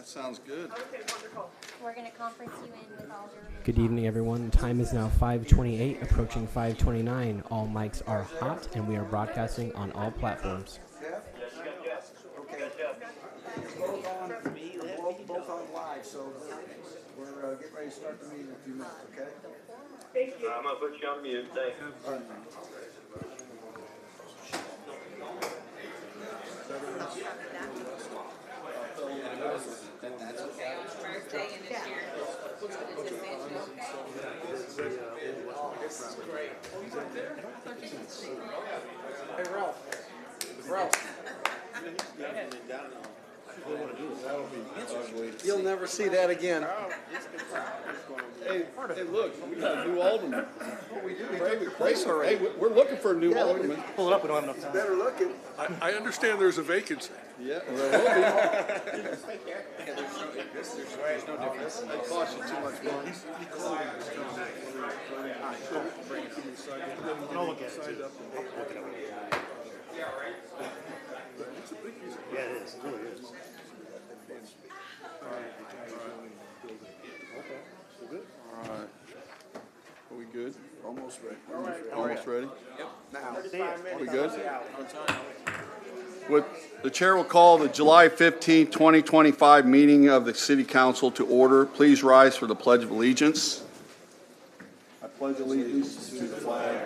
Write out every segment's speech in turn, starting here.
That sounds good. Okay, wonderful. We're going to conference you in with all your... Good evening, everyone. Time is now 5:28, approaching 5:29. All mics are hot, and we are broadcasting on all platforms. Okay. Both on live, so we're getting ready to start the meeting in a few minutes, okay? Thank you. I'm going to put you on mute. Thank you. Hey, Ralph. You'll never see that again. Hey, look, we got a new alderman. We gave it place already. Hey, we're looking for a new alderman. Pull it up, we don't have enough time. Better looking. I understand there's a vacancy. Yeah, well, there will be. There's no difference. That costs you too much money. I'll look at it. Yeah, it is. It really is. All right. Are we good? Almost ready. Almost ready? Yep. Now, we good? The chair will call the July 15, 2025 meeting of the City Council to order. Please rise for the Pledge of Allegiance. I pledge allegiance to the flag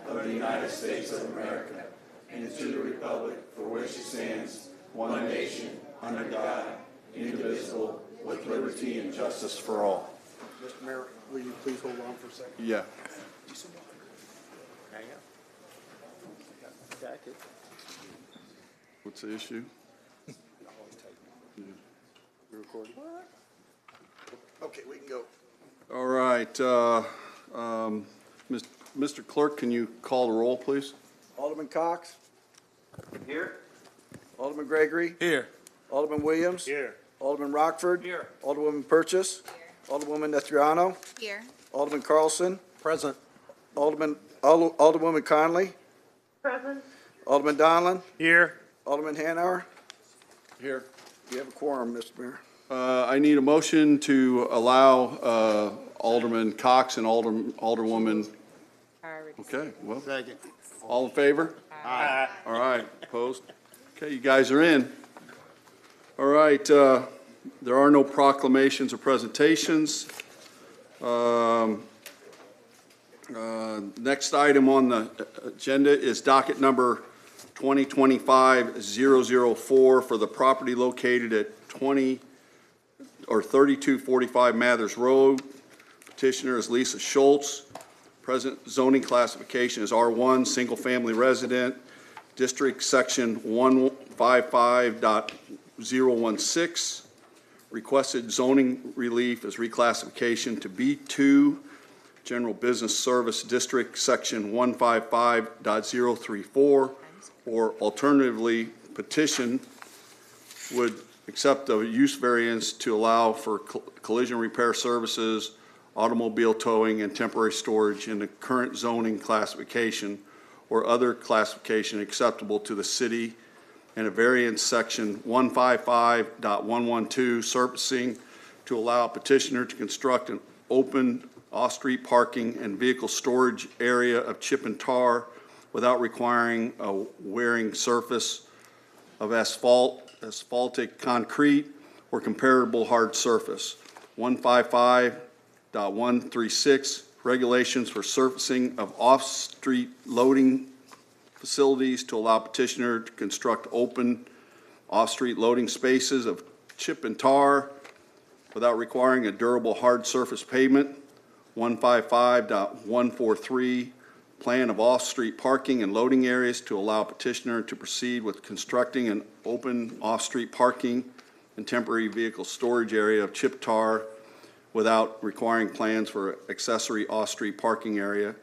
of the United States of America and to the republic for which it stands, one nation, under God, indivisible, with liberty and justice for all. Mr. Mayor, will you please hold on for a second? Yeah. What's the issue? You're recording? Okay, we can go. All right. Mr. Clerk, can you call the roll, please? Alderman Cox, Here? Alderman Gregory, Here. Alderman Williams, Here. Alderman Rockford, Alderwoman Purchase, Alderwoman Estriano, Here. Alderman Carlson, Present. Alderwoman Conley, Present. Alderman Donlin, Here. Alderman Hanauer. Here. You have a quorum, Mr. Mayor. I need a motion to allow Alderman Cox and Alderwoman. Okay, well, Second. all in favor? Aye. All right, opposed? Okay, you guys are in. All right, there are no proclamations or presentations. Next item on the agenda is docket number 2025-004 for the property located at 3245 Mathers Road. Petitioner is Lisa Schultz. Present zoning classification is R1, single-family resident. District section 155.016. Requested zoning relief is reclassification to B2, general business service district section 155.034, or alternatively, petition would accept a use variance to allow for collision repair services, automobile towing, and temporary storage in the current zoning classification or other classification acceptable to the city, and a variance section 155.112 surfacing to allow petitioner to construct an open off-street parking and vehicle storage area of chip and tar without requiring a wearing surface of asphaltic concrete or comparable hard surface. 155.136 regulations for surfacing of off-street loading facilities to allow petitioner to construct open off-street loading spaces of chip and tar without requiring a durable hard surface pavement. 155.143 plan of off-street parking and loading areas to allow petitioner to proceed with constructing an open off-street parking and temporary vehicle storage area of chip tar without requiring plans for accessory off-street parking area,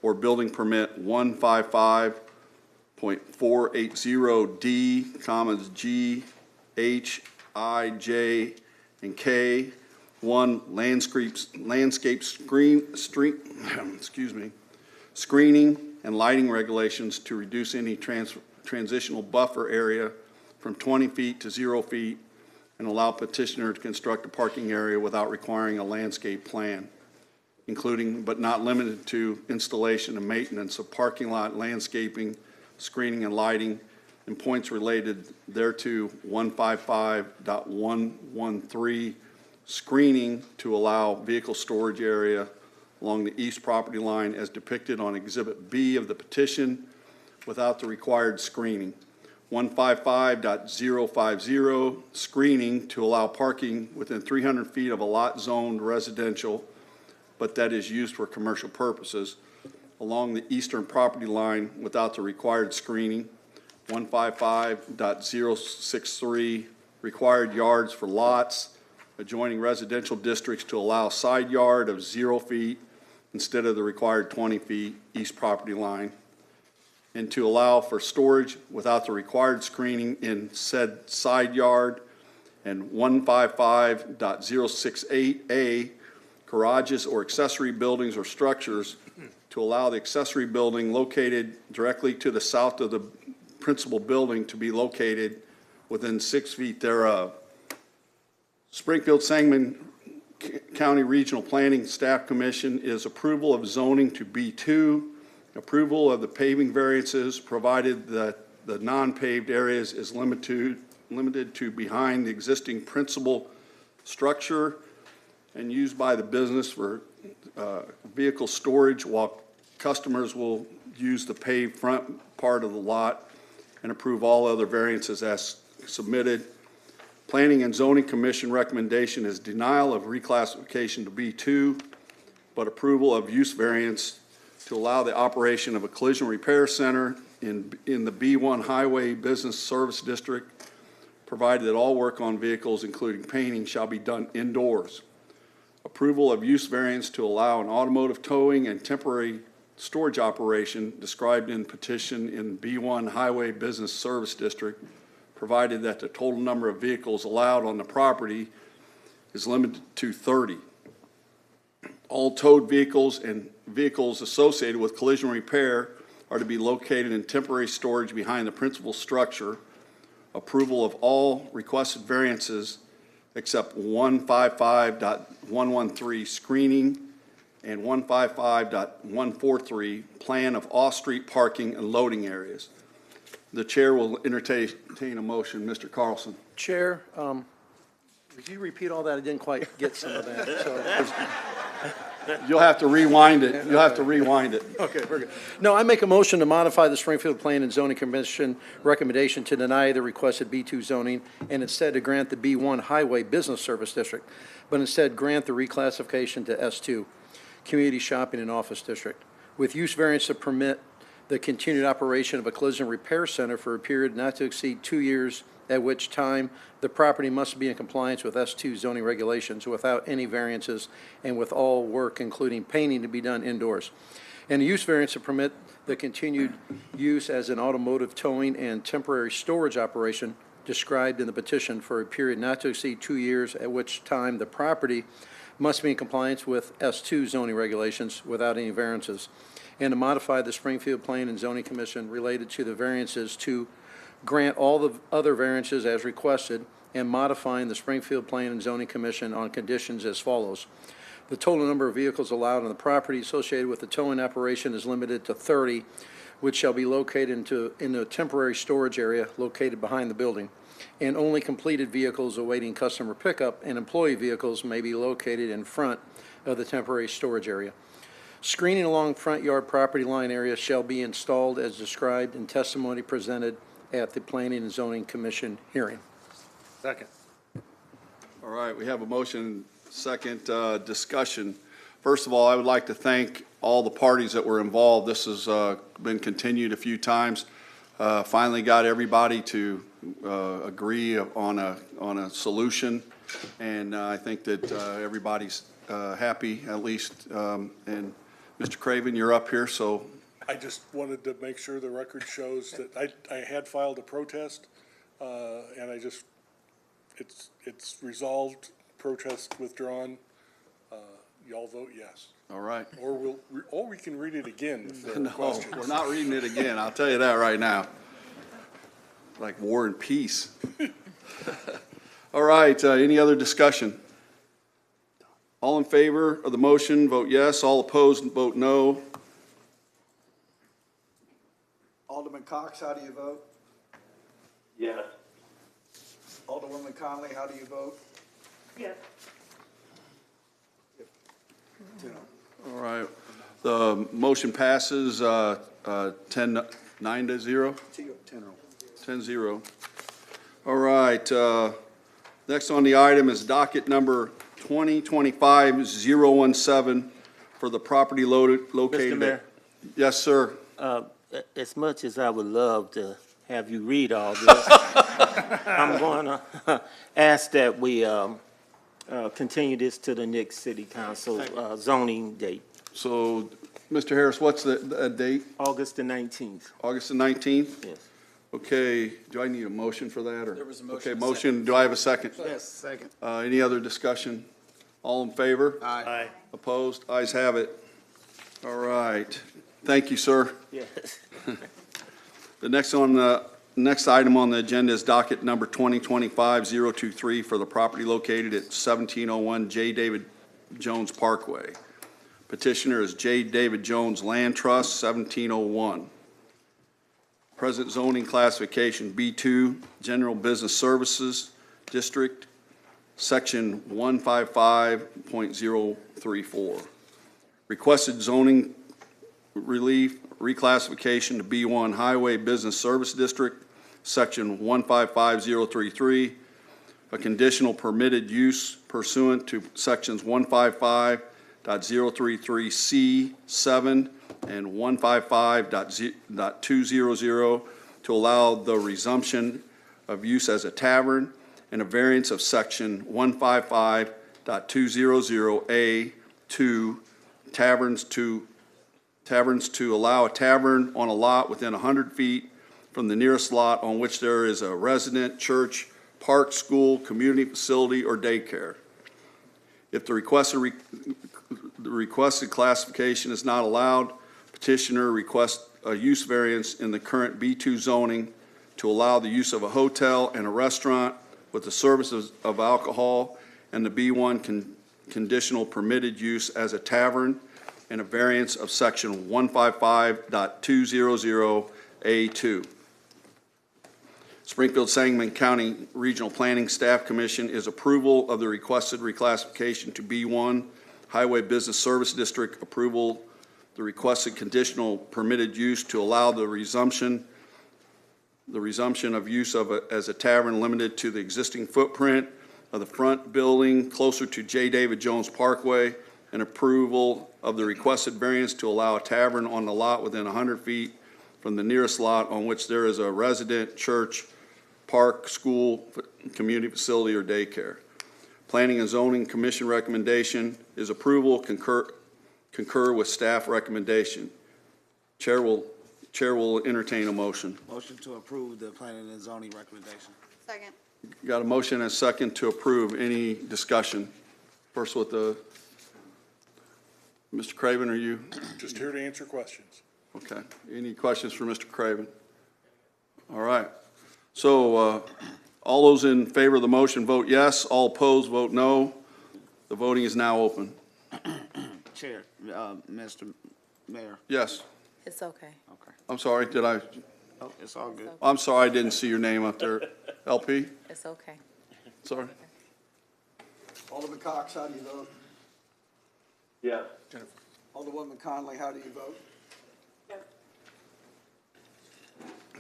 or building permit 155.480D, commas G, H, I, J, and K. 1, landscape screening and lighting regulations to reduce any transitional buffer area from 20 feet to 0 feet and allow petitioner to construct a parking area without requiring a landscape plan, including but not limited to installation and maintenance of parking lot landscaping, screening and lighting, and points related thereto. 155.113, screening to allow vehicle storage area along the east property line as depicted on Exhibit B of the petition without the required screening. 155.050, screening to allow parking within 300 feet of a lot zoned residential, but that is used for commercial purposes, along the eastern property line without the required screening. 155.063, required yards for lots adjoining residential districts to allow side yard of 0 feet instead of the required 20 feet east property line, and to allow for storage without the required screening in said side yard. And 155.068A, garages or accessory buildings or structures to allow the accessory building located directly to the south of the principal building to be located within 6 feet thereof. Springfield Sangamon County Regional Planning Staff Commission is approval of zoning to B2, approval of the paving variances, provided that the non-paved areas is limited to behind the existing principal structure and used by the business for vehicle storage, while customers will use the paved front part of the lot, and approve all other variances as submitted. Planning and Zoning Commission recommendation is denial of reclassification to B2, but approval of use variance to allow the operation of a collision repair center in the B1 Highway Business Service District, provided that all work on vehicles, including painting, shall be done indoors. Approval of use variance to allow an automotive towing and temporary storage operation described in petition in B1 Highway Business Service District, provided that the total number of vehicles allowed on the property is limited to 30. All towed vehicles and vehicles associated with collision repair are to be located in temporary storage behind the principal structure. Approval of all requested variances except 155.113, screening, and 155.143, plan of off-street parking and loading areas. The chair will entertain a motion. Mr. Carlson. Chair, would you repeat all that? I didn't quite get some of that. So, You'll have to rewind it. You'll have to rewind it. okay, very good. No, I make a motion to modify the Springfield Planning and Zoning Commission recommendation to deny the requested B2 zoning and instead to grant the B1 Highway Business Service District, but instead grant the reclassification to S2, Community Shopping and Office District, with use variance to permit the continued operation of a collision repair center for a period not to exceed 2 years, at which time the property must be in compliance with S2 zoning regulations without any variances and with all work, including painting, to be done indoors. And a use variance to permit the continued use as an automotive towing and temporary storage operation described in the petition for a period not to exceed 2 years, at which time the property must be in compliance with S2 zoning regulations without any variances. And to modify the Springfield Planning and Zoning Commission related to the variances to grant all the other variances as requested, and modifying the Springfield Planning and Zoning Commission on conditions as follows. The total number of vehicles allowed on the property associated with the towing operation is limited to 30, which shall be located in a temporary storage area located behind the building. And only completed vehicles awaiting customer pickup and employee vehicles may be located in front of the temporary storage area. Screening along front yard property line area shall be installed as described in testimony presented at the Planning and Zoning Commission hearing. Second. All right, we have a motion, second discussion. First of all, I would like to thank all the parties that were involved. This has been continued a few times. Finally got everybody to agree on a solution, and I think that everybody's happy, at least. And Mr. Craven, you're up here, so. I just wanted to make sure the record shows that I had filed a protest, and it's resolved, protest withdrawn. Y'all vote yes. All right. Or we can read it again if there are No, questions. we're not reading it again. I'll tell you that right now. Like War and Peace. All right, any other discussion? All in favor of the motion, vote yes. All opposed, vote no. Alderman Cox, how do you vote? Yes. Alderwoman Conley, how do you vote? Yes. All right, the motion passes 9-0. 10-0. All right, next on the item is docket number 2025-017 for the property located. Mr. Mayor, Yes, sir. as much as I would love to have you read all this, I'm going to ask that we continue this to the next city council zoning date, So, Mr. Harris, what's the date? August the 19th. August the 19th? Yes. Okay, do I need a motion for that, or? There was a motion, Okay, a motion, do I have a second? Yes, second. Any other discussion? All in favor? Aye. Opposed? Ayes have it. All right. Thank you, sir. Yes. The next item on the agenda is docket number 2025-023 for the property located at 1701 J. David Jones Parkway. Petitioner is J. David Jones Land Trust, 1701. Present zoning classification B2, General Business Services District, Section 155.034. Requested zoning relief reclassification to B1 Highway Business Service District, Section 155033, a conditional permitted use pursuant to Sections 155.033C7 and 155.200 to allow the resumption of use as a tavern, and a variance of Section 155.200A2 taverns to allow a tavern on a lot within 100 feet from the nearest lot on which there is a resident, church, park, school, community facility, or daycare. If the requested classification is not allowed, petitioner requests a use variance in the current B2 zoning to allow the use of a hotel and a restaurant with the services of alcohol, and the B1 conditional permitted use as a tavern, and a variance of Section 155.200A2. Springfield Sangamon County Regional Planning Staff Commission is approval of the requested reclassification to B1 Highway Business Service District, approval the requested conditional permitted use to allow the resumption of use as a tavern limited to the existing footprint of the front building closer to J. David Jones Parkway, and approval of the requested variance to allow a tavern on the lot within 100 feet from the nearest lot on which there is a resident, church, park, school, community facility, or daycare. Planning and Zoning Commission recommendation is approval, concur with staff recommendation. Chair will entertain a motion. Motion to approve the planning and zoning recommendation. Second. Got a motion and a second to approve. Any discussion? First with Mr. Craven, are you? Just here to answer questions. Okay. Any questions for Mr. Craven? All right. So all those in favor of the motion vote yes. All opposed vote no. The voting is now open. Chair, Mr. Mayor. Yes. It's okay. Okay. I'm sorry. Did I? Oh, it's all good. I'm sorry. I didn't see your name up there. LP? It's okay. Sorry. Alderman Cox, how do you vote? Yes. Alderwoman Conley, how do you vote? Yes.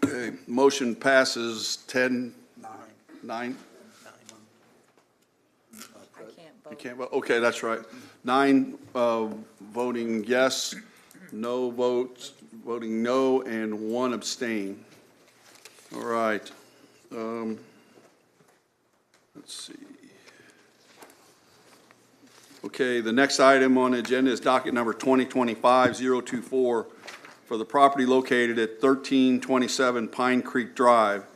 Okay. Motion passes 10-9. I can't You vote. can't vote? Okay, that's right. 9 voting yes, no votes, voting no, and 1 abstain. All right. Let's see. Okay, the next item on the agenda is docket number 2025-024 for the property located at 1327 Pine Creek Drive.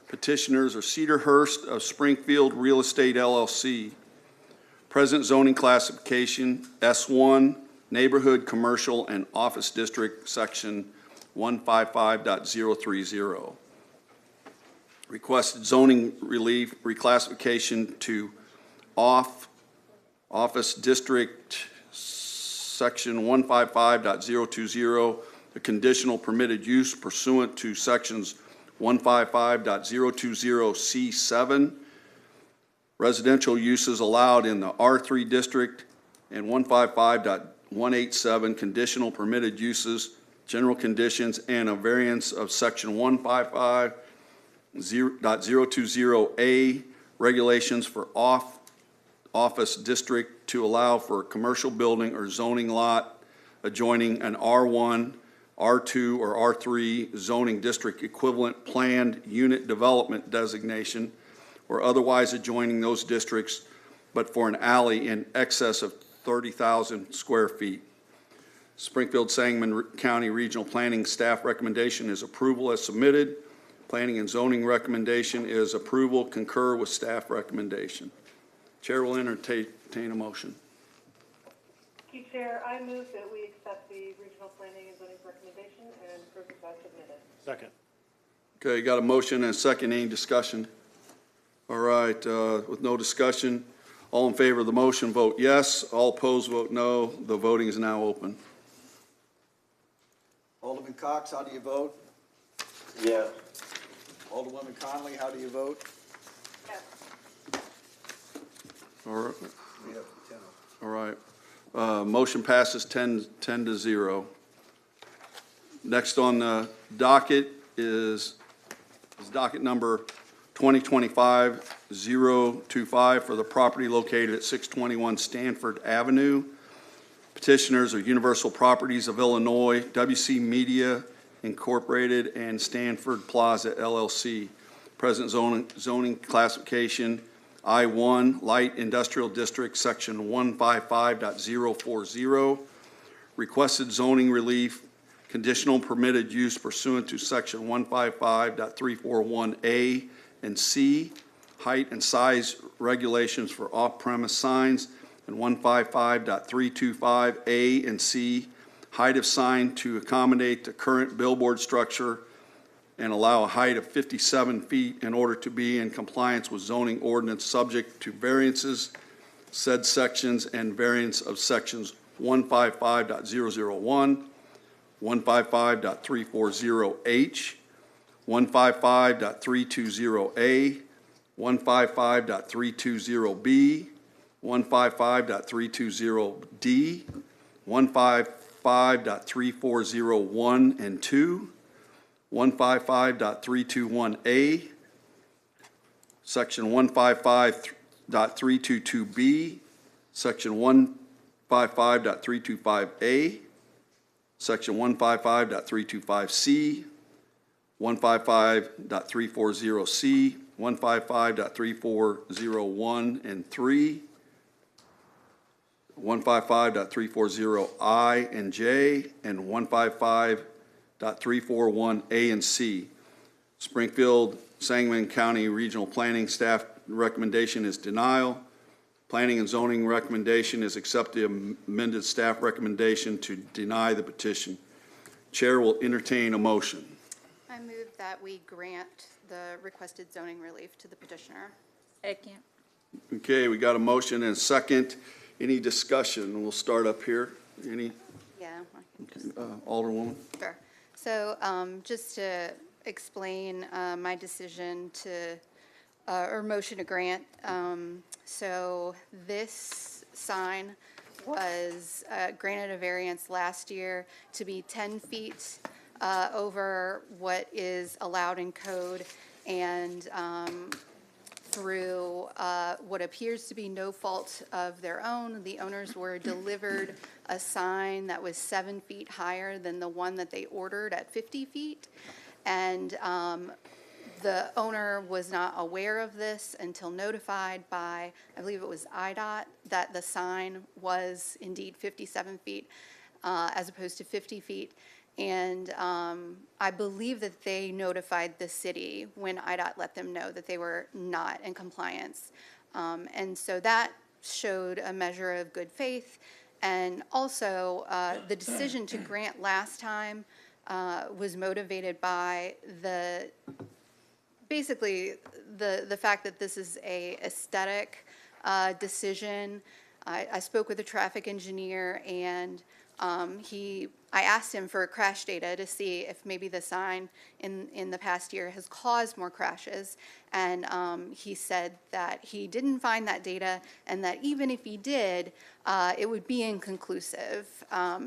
Petitioners are Cedarhurst of Springfield Real Estate LLC. Present zoning classification, S1, Neighborhood, Commercial, and Office District, Section 155.030. Requested zoning relief reclassification to office district, section 155.020, the conditional permitted use pursuant to sections 155.020C7, residential uses allowed in the R3 district, and 155.187, conditional permitted uses, general conditions, and a variance of section 155.020A, regulations for office district to allow for a commercial building or zoning lot adjoining an R1, R2, or R3 zoning district equivalent planned unit development designation, or otherwise adjoining those districts, but for an alley in excess of 30,000 square feet. Springfield Sangamon County Regional Planning staff recommendation is approval as submitted. Planning and zoning recommendation is approval, concur with staff recommendation. Chair will entertain a motion. Thank you, Chair. I move that we accept the regional planning and zoning recommendation and approve it as submitted. Second. Okay, got a motion and a second. Any discussion? All right, with no discussion, all in favor of the motion vote yes. All opposed vote no. The voting is now open. Alderman Cox, how do you vote? Yes. Alderwoman Conley, how do you vote? Yes. All right. We have 10. All right. Motion passes 10-0. Next on the docket is docket number 2025-025 for the property located at 621 Stanford Avenue. Petitioners are Universal Properties of Illinois, WC Media Incorporated, and Stanford Plaza LLC. Present zoning classification I-1, Light Industrial District, Section 155.040. Requested zoning relief, conditional permitted use pursuant to Section 155.341A and C, height and size regulations for off-premise signs, and 155.325A and C, height of sign to accommodate the current billboard structure and allow a height of 57 feet in order to be in compliance with zoning ordinance subject to variances, said sections, and variance of sections 155.001, 155.340H, 155.320A, 155.320B, 155.320D, 155.3401 and 2, 155.321A, Section 155.322B, Section 155.325A, Section 155.325C, 155.340C, 155.34001 and 3, 155.340I and J, and 155.341A and C. Springfield Sangamon County Regional Planning staff recommendation is denial. Planning and zoning recommendation is accept the amended staff recommendation to deny the petition. Chair will entertain a motion. I move that we grant the requested zoning relief to the petitioner. Second. Okay, we got a motion and a second. Any discussion? We'll start up here. Any, Yeah. I can just- Alderwoman? Sure. So just to explain my decision to, or motion to grant. So this sign was granted a variance last year to be 10 feet over what is allowed in code, and through what appears to be no fault of their own, the owners were delivered a sign that was 7 feet higher than the one that they ordered at 50 feet. And the owner was not aware of this until notified by, I believe it was IDOT, that the sign was indeed 57 feet as opposed to 50 feet. And I believe that they notified the city when IDOT let them know that they were not in compliance. And so that showed a measure of good faith. And also, the decision to grant last time was motivated by basically, the fact that this is a aesthetic decision. I spoke with a traffic engineer, and I asked him for crash data to see if maybe the sign in the past year has caused more crashes. And he said that he didn't find that data, and that even if he did, it would be inconclusive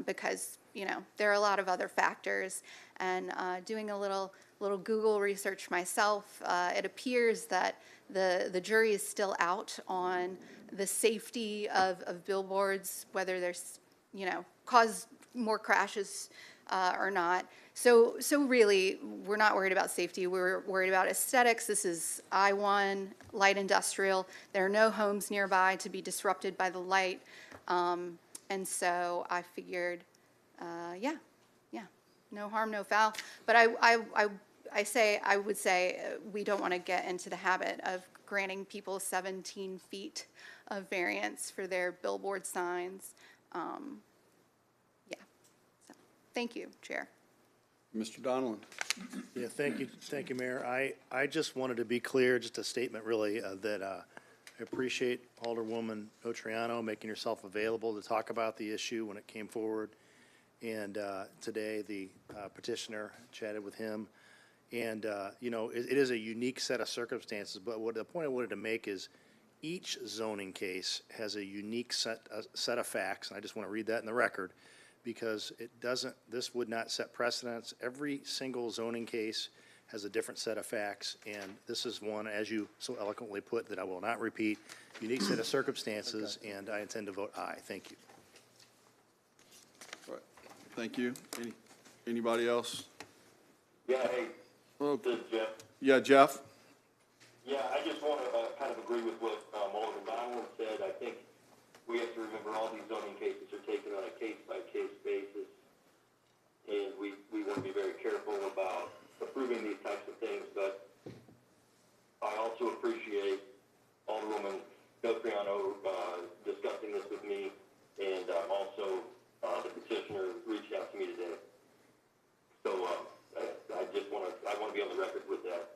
because, you know, there are a lot of other factors. And doing a little Google research myself, it appears that the jury is still out on the safety of billboards, whether there's, you know, cause more crashes or not. So really, we're not worried about safety. We're worried about aesthetics. This is I-1, light industrial. There are no homes nearby to be disrupted by the light. And so I figured, yeah, no harm, no foul. But I would say we don't want to get into the habit of granting people 17 feet of variance for their billboard signs. So, thank you, Chair. Mr. Donlin. Yeah, thank you, Mayor. I just wanted to be clear, just a statement really, that I appreciate Alderwoman Otriano making herself available to talk about the issue when it came forward. And today, the petitioner chatted with him. And, you know, it is a unique set of circumstances, but the point I wanted to make is each zoning case has a unique set of facts, and I just want to read that in the record, because this would not set precedents. Every single zoning case has a different set of facts, and this is one, as you so eloquently put, that I will not repeat, unique set of circumstances, and I intend to vote aye. Thank you. All right. Thank you. Anybody else? Yeah, hey, this is Jeff. Yeah, Jeff? Yeah, I just want to kind of agree with what Alderman Donald said. I think we have to remember all these zoning cases are taken on a case-by-case basis, and we want to be very careful about approving these types of things. But I also appreciate Alderwoman Beltriano discussing this with me, and also the petitioner reached out to me today. So I want to be on the record with that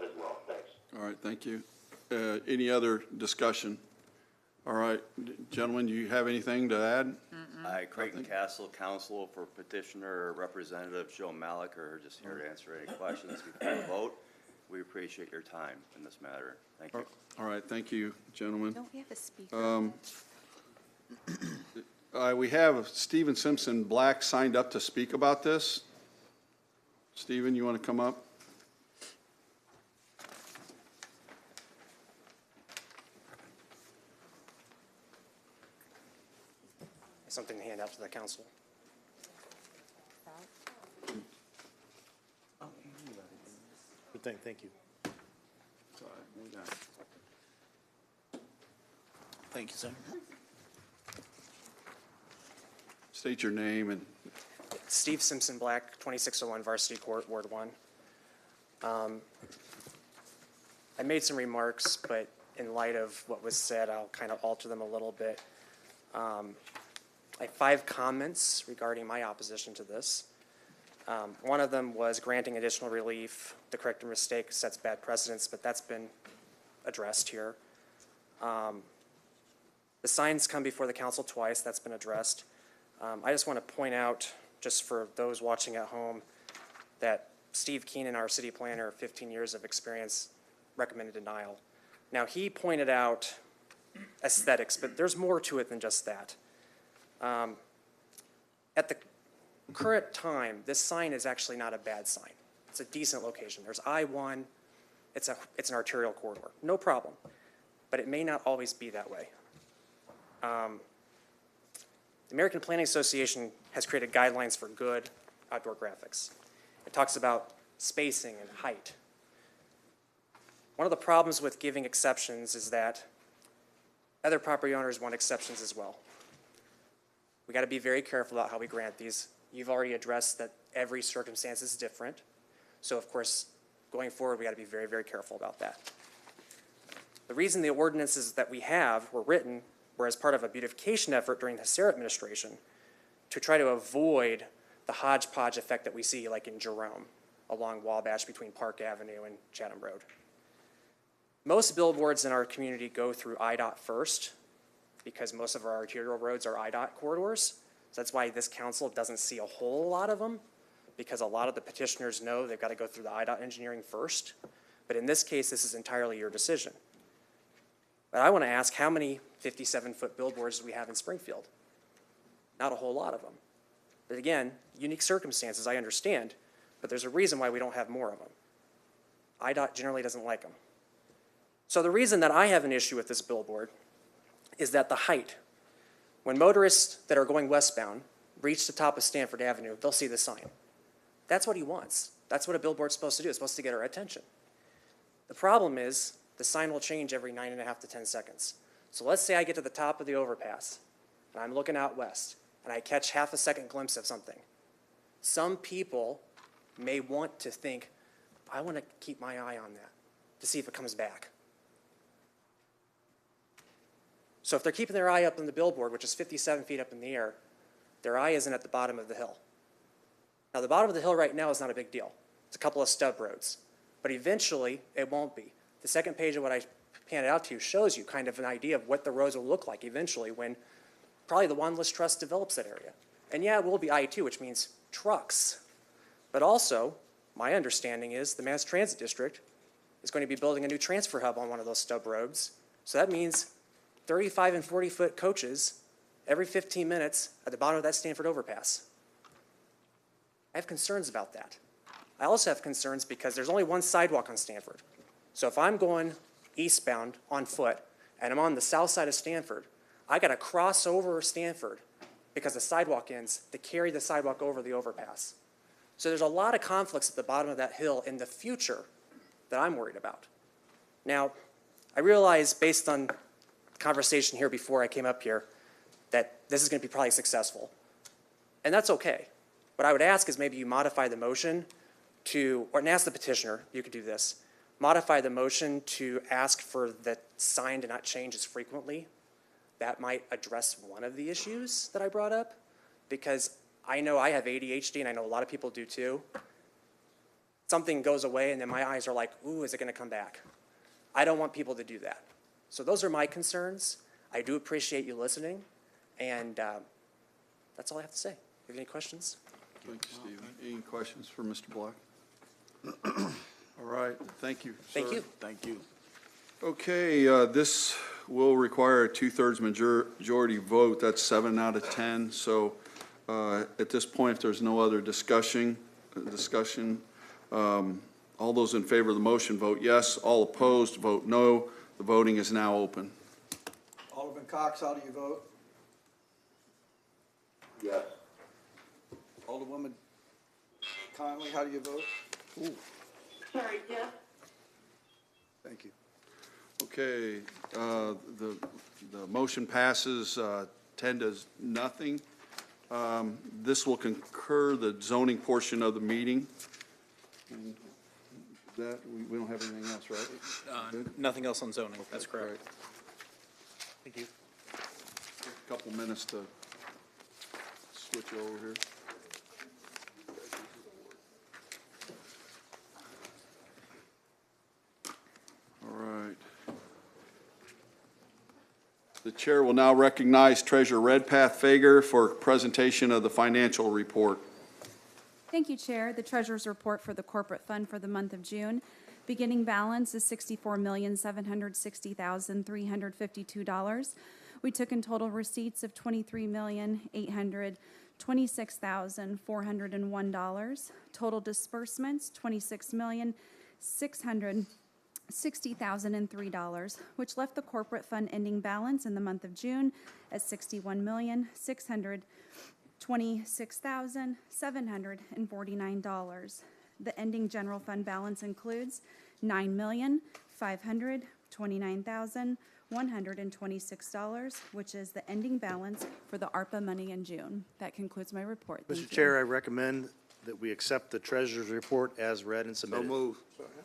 as well. Thanks. All right, thank you. Any other discussion? All right, gentlemen, do you have anything to add? Hi, Creighton Castle Council for Petitioner Representative Joe Malik are just here to answer any questions before the vote. We appreciate your time in this matter. Thank you. All right, thank you, gentlemen. Don't we have a speaker? We have Stephen Simpson Black signed up to speak about this. Stephen, you want to come up? Something to hand out to the council. Good thing, thank you. Thank you, sir. State your name and. Steve Simpson Black, 2601 Varsity Court, Ward 1. I made some remarks, but in light of what was said, I'll kind of alter them a little bit. I have 5 comments regarding my opposition to this. One of them was granting additional relief. The corrected mistake sets bad precedents, but that's been addressed here. The signs come before the council twice. That's been addressed. I just want to point out, just for those watching at home, that Steve Keenan, our city planner, 15 years of experience, recommended denial. Now, he pointed out aesthetics, but there's more to it than just that. At the current time, this sign is actually not a bad sign. It's a decent location. There's I-1. It's an arterial corridor. No problem. But it may not always be that way. The American Planning Association has created guidelines for good outdoor graphics. It talks about spacing and height. One of the problems with giving exceptions is that other property owners want exceptions as well. We got to be very careful about how we grant these. You've already addressed that every circumstance is different. So, of course, going forward, we got to be very, very careful about that. The reason the ordinances that we have were written were as part of a beautification effort during the Sarah administration to try to avoid the hodgepodge effect that we see like in Jerome. along Wabash between Park Avenue and Chatham Road. Most billboards in our community go through IDOT first because most of our arterial roads are IDOT corridors. So that's why this council doesn't see a whole lot of them, because a lot of the petitioners know they've got to go through the IDOT engineering first. But in this case, this is entirely your decision. But I want to ask, how many 57-foot billboards do we have in Springfield? Not a whole lot of them. But again, unique circumstances, I understand, but there's a reason why we don't have more of them. IDOT generally doesn't like them. So the reason that I have an issue with this billboard is that the height. When motorists that are going westbound reach the top of Stanford Avenue, they'll see the sign. That's what he wants. That's what a billboard's supposed to do. It's supposed to get our attention. The problem is the sign will change every 9.5 to 10 seconds. So let's say I get to the top of the overpass and I'm looking out west and I catch half a second glimpse of something. Some people may want to think, I want to keep my eye on that to see if it comes back. So if they're keeping their eye up on the billboard, which is 57 feet up in the air, their eye isn't at the bottom of the hill. Now, the bottom of the hill right now is not a big deal. It's a couple of stub roads. But eventually, it won't be. The second page of what I handed out to you shows you kind of an idea of what the roads will look like eventually when probably the Wanderlust Trust develops that area. And yeah, it will be I-2, which means trucks. But also, my understanding is the Mass Transit District is going to be building a new transfer hub on one of those stub roads. So that means 35 and 40-foot coaches every 15 minutes at the bottom of that Stanford overpass. I have concerns about that. I also have concerns because there's only one sidewalk on Stanford. So if I'm going eastbound on foot and I'm on the south side of Stanford, I got to cross over Stanford because the sidewalk ends to carry the sidewalk over the overpass. So there's a lot of conflicts at the bottom of that hill in the future that I'm worried about. Now, I realize based on conversation here before I came up here that this is going to be probably successful. And that's okay. What I would ask is maybe you modify the motion to, or ask the petitioner, you could do this, modify the motion to ask for the sign to not change as frequently. That might address one of the issues that I brought up, because I know I have ADHD and I know a lot of people do too. Something goes away and then my eyes are like, ooh, is it going to come back? I don't want people to do that. So those are my concerns. I do appreciate you listening, and that's all I have to say. Do you have any questions? Thank you, Stephen. Any questions for Mr. Black? All right, thank you, sir. Thank you. Thank you. Okay, this will require a 2/3 majority vote. That's 7 out of 10. So at this point, if there's no other discussion, all those in favor of the motion vote yes. All opposed vote no. The voting is now open. Alderman Cox, how do you vote? Yes. Alderwoman Conley, how do you vote? Sorry, yes. Thank you. Okay, the motion passes 10-0. This will concur the zoning portion of the meeting. And that, we don't have anything else, right? Nothing else on zoning, that's correct. Right. Thank you. A couple minutes to switch over here. All right. The chair will now recognize Treasurer Redpath Fager for presentation of the financial report. Thank you, Chair. The Treasurer's report for the corporate fund for the month of June. Beginning balance is $64,760,352. We took in total receipts of $23,826,401. Total disbursements, $26,660,003, which left the corporate fund ending balance in the month of June at $61,626,749. The ending general fund balance includes $9,529,126, which is the ending balance for the ARPA money in June. That concludes my report. Thank Mr. you. Chair, I recommend that we accept the treasurer's report as read and submitted. So move.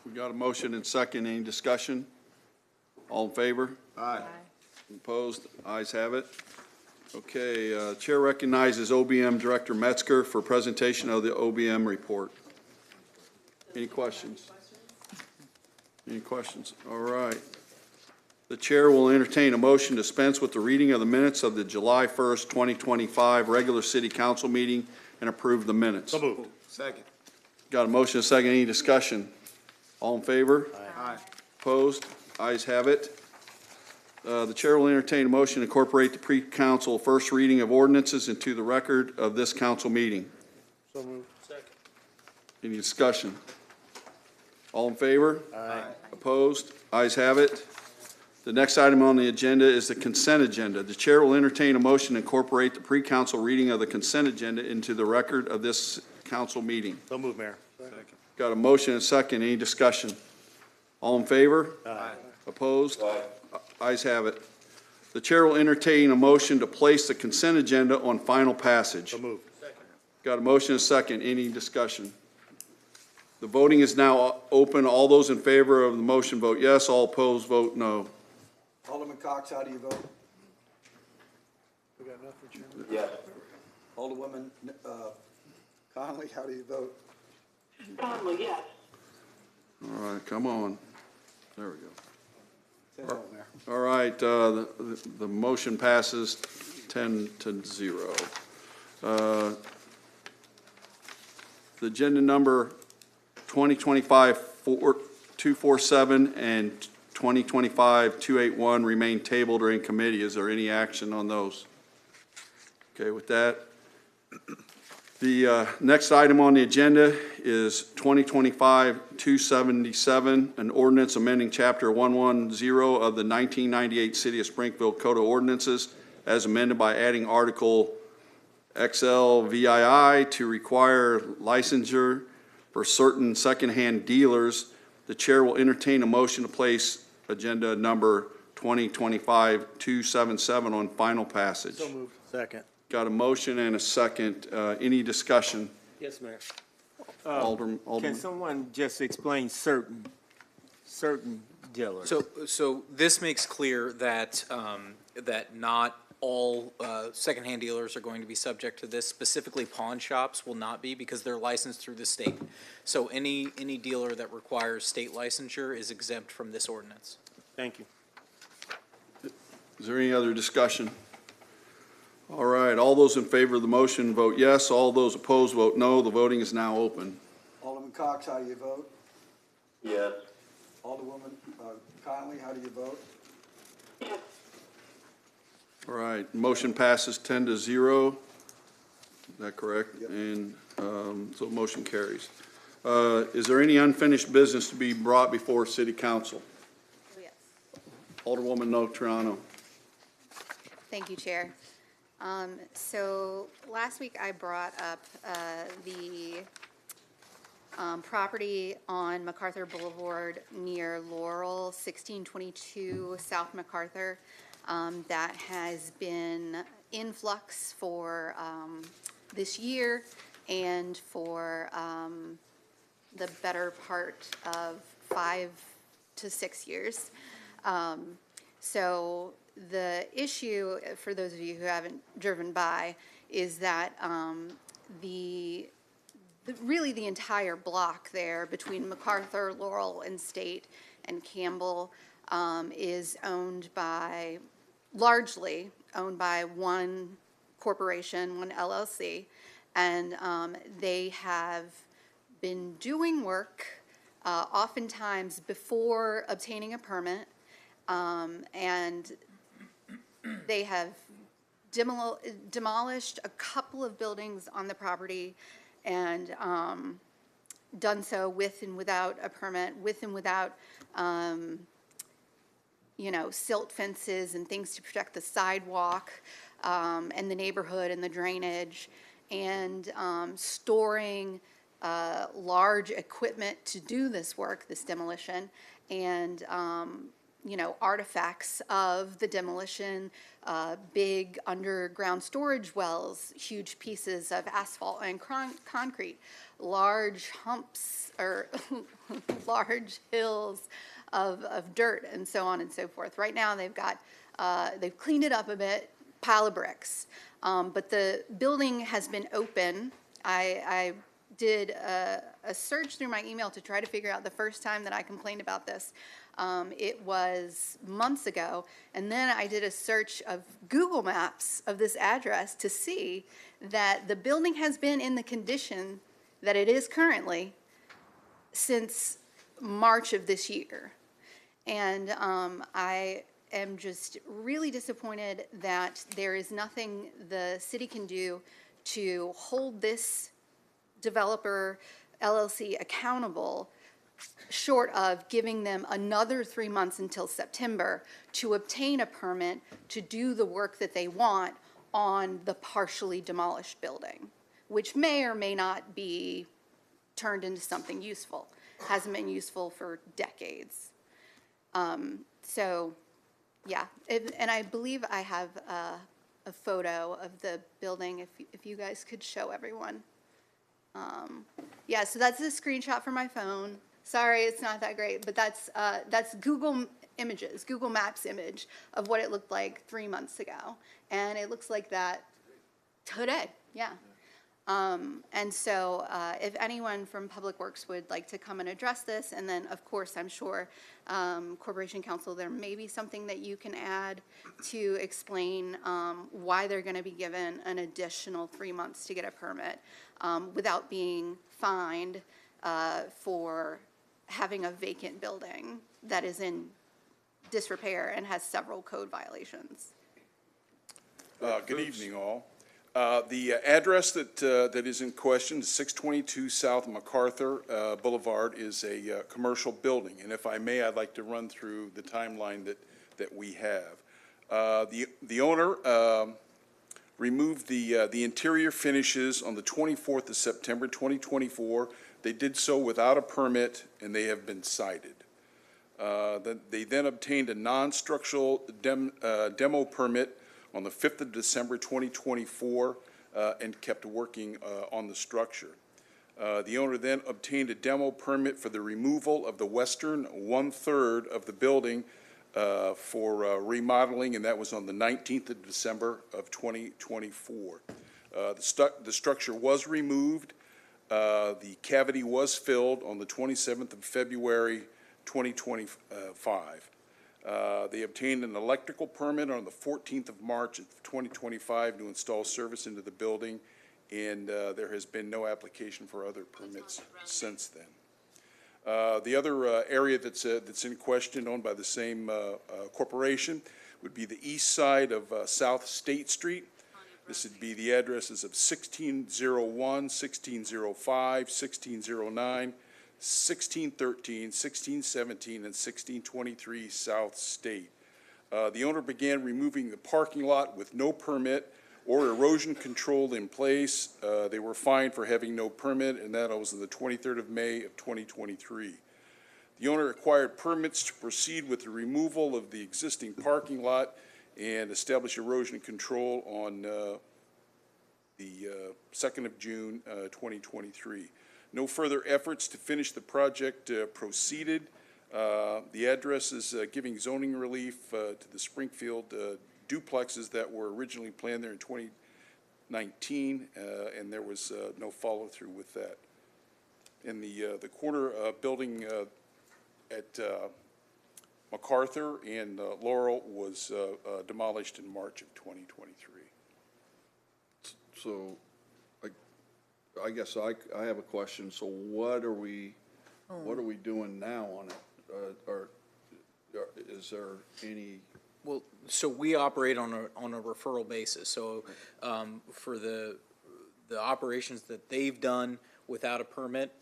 We got a motion and second. Any discussion? All in favor? Aye. Opposed? Ayes have it. Okay, Chair recognizes OBM Director Metzger for presentation of the OBM report. Any questions? Any questions? All right. The chair will entertain a motion to dispense with the reading of the minutes of the July 1st, 2025 regular city council meeting and approve the minutes. So moved. Second. Got a motion and a second. Any discussion? All in favor? Aye. Opposed? Ayes have it. The chair will entertain a motion to incorporate the pre-council first reading of ordinances into the record of this council meeting. So moved. Second. Any discussion? All in favor? Aye. Opposed? Ayes have it. The next item on the agenda is the consent agenda. The chair will entertain a motion to incorporate the pre-council reading of the consent agenda into the record of this council meeting. So moved, Mayor. Second. Got a motion and a second. Any discussion? All in favor? Aye. Opposed? Ayes have it. The chair will entertain a motion to place the consent agenda on final passage. So moved. Got a motion and a second. Any discussion? The voting is now open. All those in favor of the motion vote yes. All opposed vote no. Alderman Cox, how do you vote? We got nothing, Chairman? Yes. Alderwoman, Conley, how do you vote? Conley, yes. All right, come on. There we go. Say no, Mayor. All right, the motion passes 10-0. The agenda number 2025-247 and 2025-281 remain tabled or in committee. Is there any action on those? Okay, with that, the next item on the agenda is 2025-277, an ordinance amending Chapter 110 of the 1998 City of Springfield Code of Ordinances as amended by adding Article XLVII to require licensure for certain secondhand dealers. The chair will entertain a motion to place agenda number 2025-277 on final passage. So moved. Second. Got a motion and a second. Any discussion? Yes, Mayor. Alderman? Can someone just explain certain dealers? So this makes clear that, that not all secondhand dealers are going to be subject to this. Specifically, pawn shops will not be because they're licensed through the state. So any dealer that requires state licensure is exempt from this ordinance. Thank you. Is there any other discussion? All right, all those in favor of the motion vote yes. All those opposed vote no. The voting is now open. Alderman Cox, how do you vote? Yes. Alderwoman, Conley, how do you vote? All right, motion passes 10-0. Is that correct? Yep. And so motion carries. Is there any unfinished business to be brought before City Council? Yes. Alderwoman Notriano. Thank you, Chair. So last week I brought up the property on MacArthur Boulevard near Laurel, 1622 South MacArthur, that has been in flux for this year and for the better part of 5 to 6 years. So the issue, for those of you who haven't driven by, is that really the entire block there between MacArthur, Laurel, and State, and Campbell is largely owned by one corporation, one LLC, and they have been doing work oftentimes before obtaining a permit, and they have demolished a couple of buildings on the property and done so with and without a permit, with and without, silt fences and things to protect the sidewalk and the neighborhood and the drainage, and storing large equipment to do this work, this demolition, and artifacts of the demolition, big underground storage wells, huge pieces of asphalt and concrete, large humps or large hills of dirt, and so on and so forth. Right now they've cleaned it up a bit, pile of bricks, but the building has been open. I did a search through my email to try to figure out the first time that I complained about this. It was months ago, and then I did a search of Google Maps of this address to see that the building has been in the condition that it is currently since March of this year. And I am just really disappointed that there is nothing the city can do to hold this developer LLC accountable, short of giving them another 3 months until September to obtain a permit to do the work that they want on the partially demolished building, which may or may not be turned into something useful. Hasn't been useful for decades. So, yeah, and I believe I have a photo of the building, if you guys could show everyone. Yeah, so that's a screenshot from my phone. Sorry, it's not that great, but that's Google Images, Google Maps image of what it looked like 3 months ago. And it looks like that today, yeah. And so if anyone from Public Works would like to come and address this, and then, of course, I'm sure Corporation Counsel, there may be something that you can add to explain why they're going to be given an additional 3 months to get a permit without being fined for having a vacant building that is in disrepair and has several code violations. Good evening, all. The address that is in question, 622 South MacArthur Boulevard, is a commercial building. And if I may, I'd like to run through the timeline that we have. The owner removed the interior finishes on the 24th of September 2024. They did so without a permit, and they have been cited. They then obtained a non-structural demo permit on the 5th of December 2024 and kept working on the structure. The owner then obtained a demo permit for the removal of the western 1/3 of the building for remodeling, and that was on the 19th of December of 2024. The structure was removed. The cavity was filled on the 27th of February 2025. They obtained an electrical permit on the 14th of March of 2025 to install service into the building, and there has been no application for other permits since then. The other area that's in question, owned by the same corporation, would be the east side of South State Street. This would be the addresses of 1601, 1605, 1609, 1613, 1617, and 1623 South State. The owner began removing the parking lot with no permit or erosion control in place. They were fined for having no permit, and that was on the 23rd of May of 2023. The owner acquired permits to proceed with the removal of the existing parking lot and establish erosion control on the 2nd of June 2023. No further efforts to finish the project proceeded. The address is giving zoning relief to the Springfield duplexes that were originally planned there in 2019, and there was no follow-through with that. In the corner building at MacArthur and Laurel was demolished in March of 2023. So, I guess I have a question. So what are we doing now on it? Or is there any? Well, so we operate on a referral basis. So for the operations that they've done without a permit,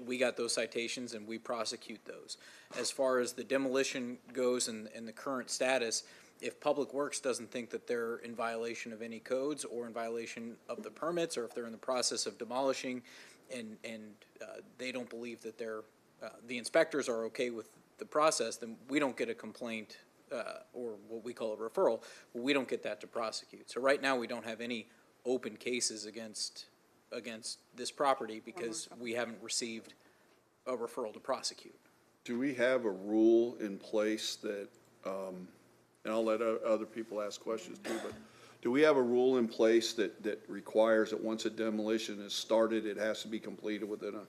we got those citations and we prosecute those. As far as the demolition goes and the current status, if Public Works doesn't think that they're in violation of any codes or in violation of the permits, or if they're in the process of demolishing and they don't believe that the inspectors are okay with the process, then we don't get a complaint or what we call a referral. We don't get that to prosecute. So right now we don't have any open cases against this property because we haven't received a referral to prosecute. Do we have a rule in place that, and I'll let other people ask questions too, but Do we have a rule in place that requires that once a demolition is started, it has to be completed within a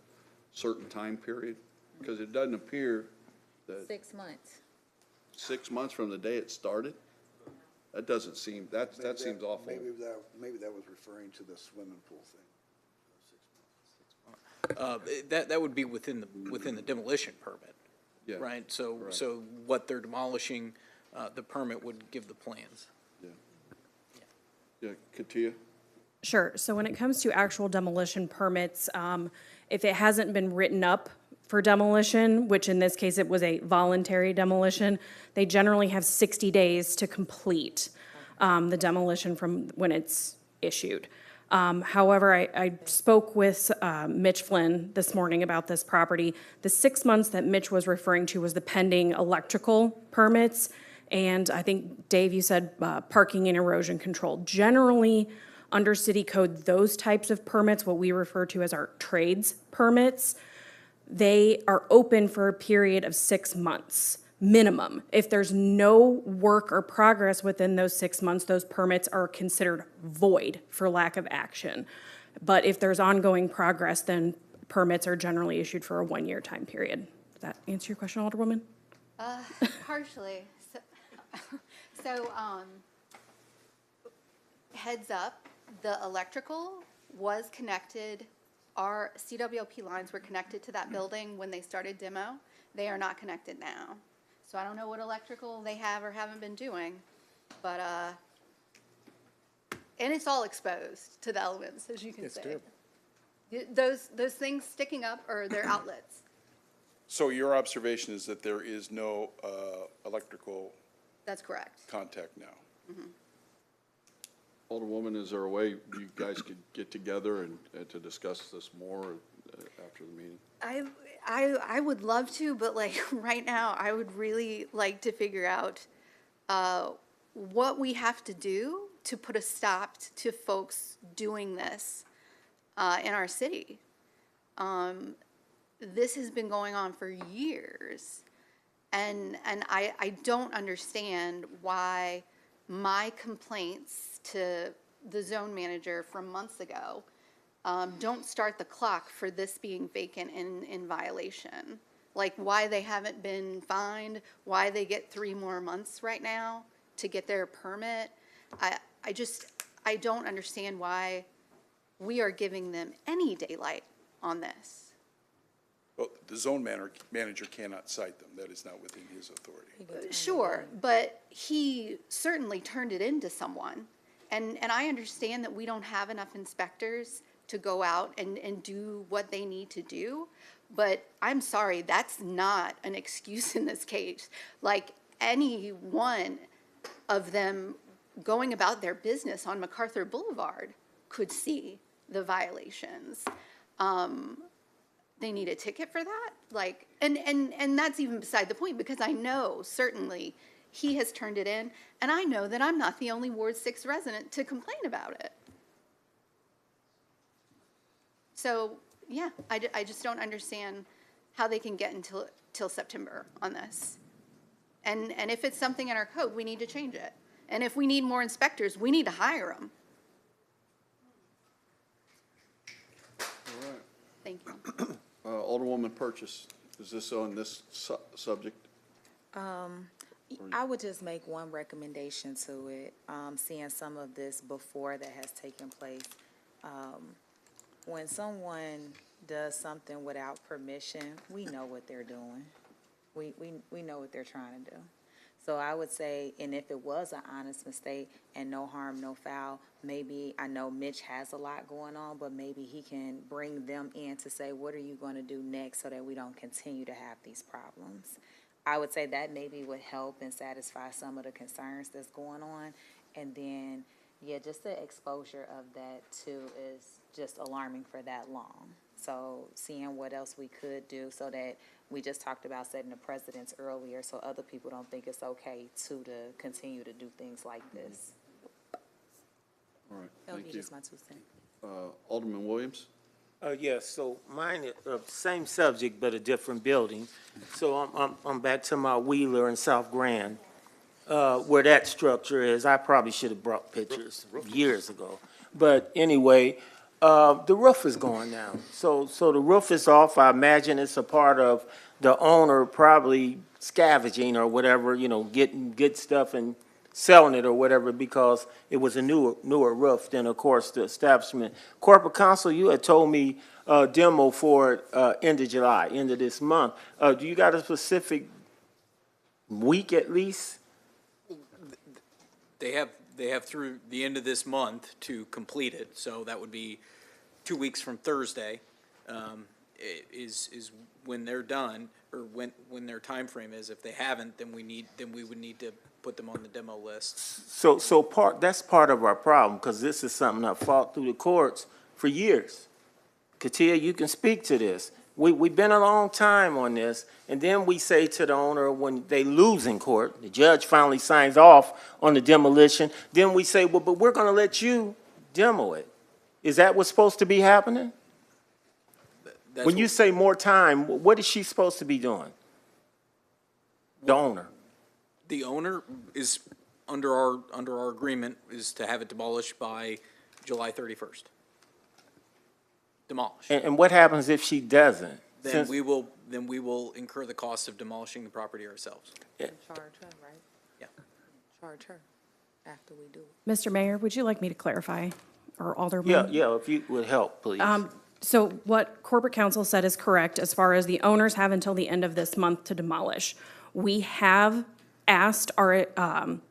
certain time period? Because it doesn't appear that 6 months. 6 months from the day it started? That doesn't seem, that seems awful. Maybe that was referring to the swimming pool thing. That would be within the demolition permit, Yeah. right? So, Right. so what they're demolishing, the permit would give the plans. Yeah, Katia? Sure. So when it comes to actual demolition permits, if it hasn't been written up for demolition, which in this case it was a voluntary demolition, they generally have 60 days to complete the demolition from when it's issued. However, I spoke with Mitch Flynn this morning about this property. The 6 months that Mitch was referring to was the pending electrical permits. And I think, Dave, you said parking and erosion control. Generally, under city code, those types of permits, what we refer to as our trades permits, they are open for a period of 6 months minimum. If there's no work or progress within those 6 months, those permits are considered void for lack of action. But if there's ongoing progress, then permits are generally issued for a 1-year time period. Does that answer your question, Alderwoman? Partially. So, heads up, the electrical was connected, our CWLP lines were connected to that building when they started demo. They are not connected now. So I don't know what electrical they have or haven't been doing, but, and it's all exposed to the elements, as you can see. Those things sticking up are their outlets. So your observation is that there is no electrical That's correct. contact now? Alderwoman, is there a way you guys could get together and to discuss this more after the meeting? I would love to, but like right now, I would really like to figure out what we have to do to put a stop to folks doing this in our city. This has been going on for years, and I don't understand why my complaints to the zone manager from months ago don't start the clock for this being vacant in violation. Like why they haven't been fined, why they get 3 more months right now to get their permit. I don't understand why we are giving them any daylight on this. Well, the zone manager cannot cite them. That is not within his authority. Sure, but he certainly turned it into someone. And I understand that we don't have enough inspectors to go out and do what they need to do. But I'm sorry, that's not an excuse in this case. Like any one of them going about their business on MacArthur Boulevard could see the violations. They need a ticket for that? Like, and that's even beside the point, because I know certainly he has turned it in, and I know that I'm not the only Ward 6 resident to complain about it. So, yeah, I just don't understand how they can get till September on this. And if it's something in our code, we need to change it. And if we need more inspectors, we need to hire them. All right. Thank you. Alderwoman Purchase, is this on this subject? I would just make one recommendation to it, seeing some of this before that has taken place. When someone does something without permission, we know what they're doing. We know what they're trying to do. So I would say, and if it was an honest mistake and no harm, no foul, maybe, I know Mitch has a lot going on, but maybe he can bring them in to say, what are you going to do next so that we don't continue to have these problems? I would say that maybe would help and satisfy some of the concerns that's going on. And then, yeah, just the exposure of that too is just alarming for that long. So seeing what else we could do so that we just talked about setting the precedents earlier so other people don't think it's okay to continue to do things like this. All right, That would thank be you. just my 2 cents. Alderman Williams? Yes, so mine is same subject but a different building. So I'm back to my Wheeler in South Grand. where that structure is. I probably should have brought pictures years ago. But anyway, the roof is going down. So the roof is off. I imagine it's a part of the owner probably scavenging or whatever, you know, getting good stuff and selling it or whatever, because it was a newer roof than, of course, the establishment. Corporate Counsel, you had told me demo for it end of July, end of this month. Do you got a specific week at least? They have through the end of this month to complete it, so that would be 2 weeks from Thursday, is when they're done, or when their time frame is. If they haven't, then we would need to put them on the demo list. So that's part of our problem, because this is something I've fought through the courts for years. Katia, you can speak to this. We've been a long time on this, and then we say to the owner when they lose in court, the judge finally signs off on the demolition, then we say, well, but we're going to let you demo it. Is that what's supposed to be happening? When you say more time, what is she supposed to be doing? The owner. The owner is, under our agreement, is to have it demolished by July 31st. Demolished. And what happens if she doesn't? Then we will incur the cost of demolishing the property ourselves. Charge her, right? Yeah. Charge her after we do it. Mr. Mayor, would you like me to clarify, or Alderman? Yeah, if you would help, please. So what corporate counsel said is correct as far as the owners have until the end of this month to demolish. We have asked our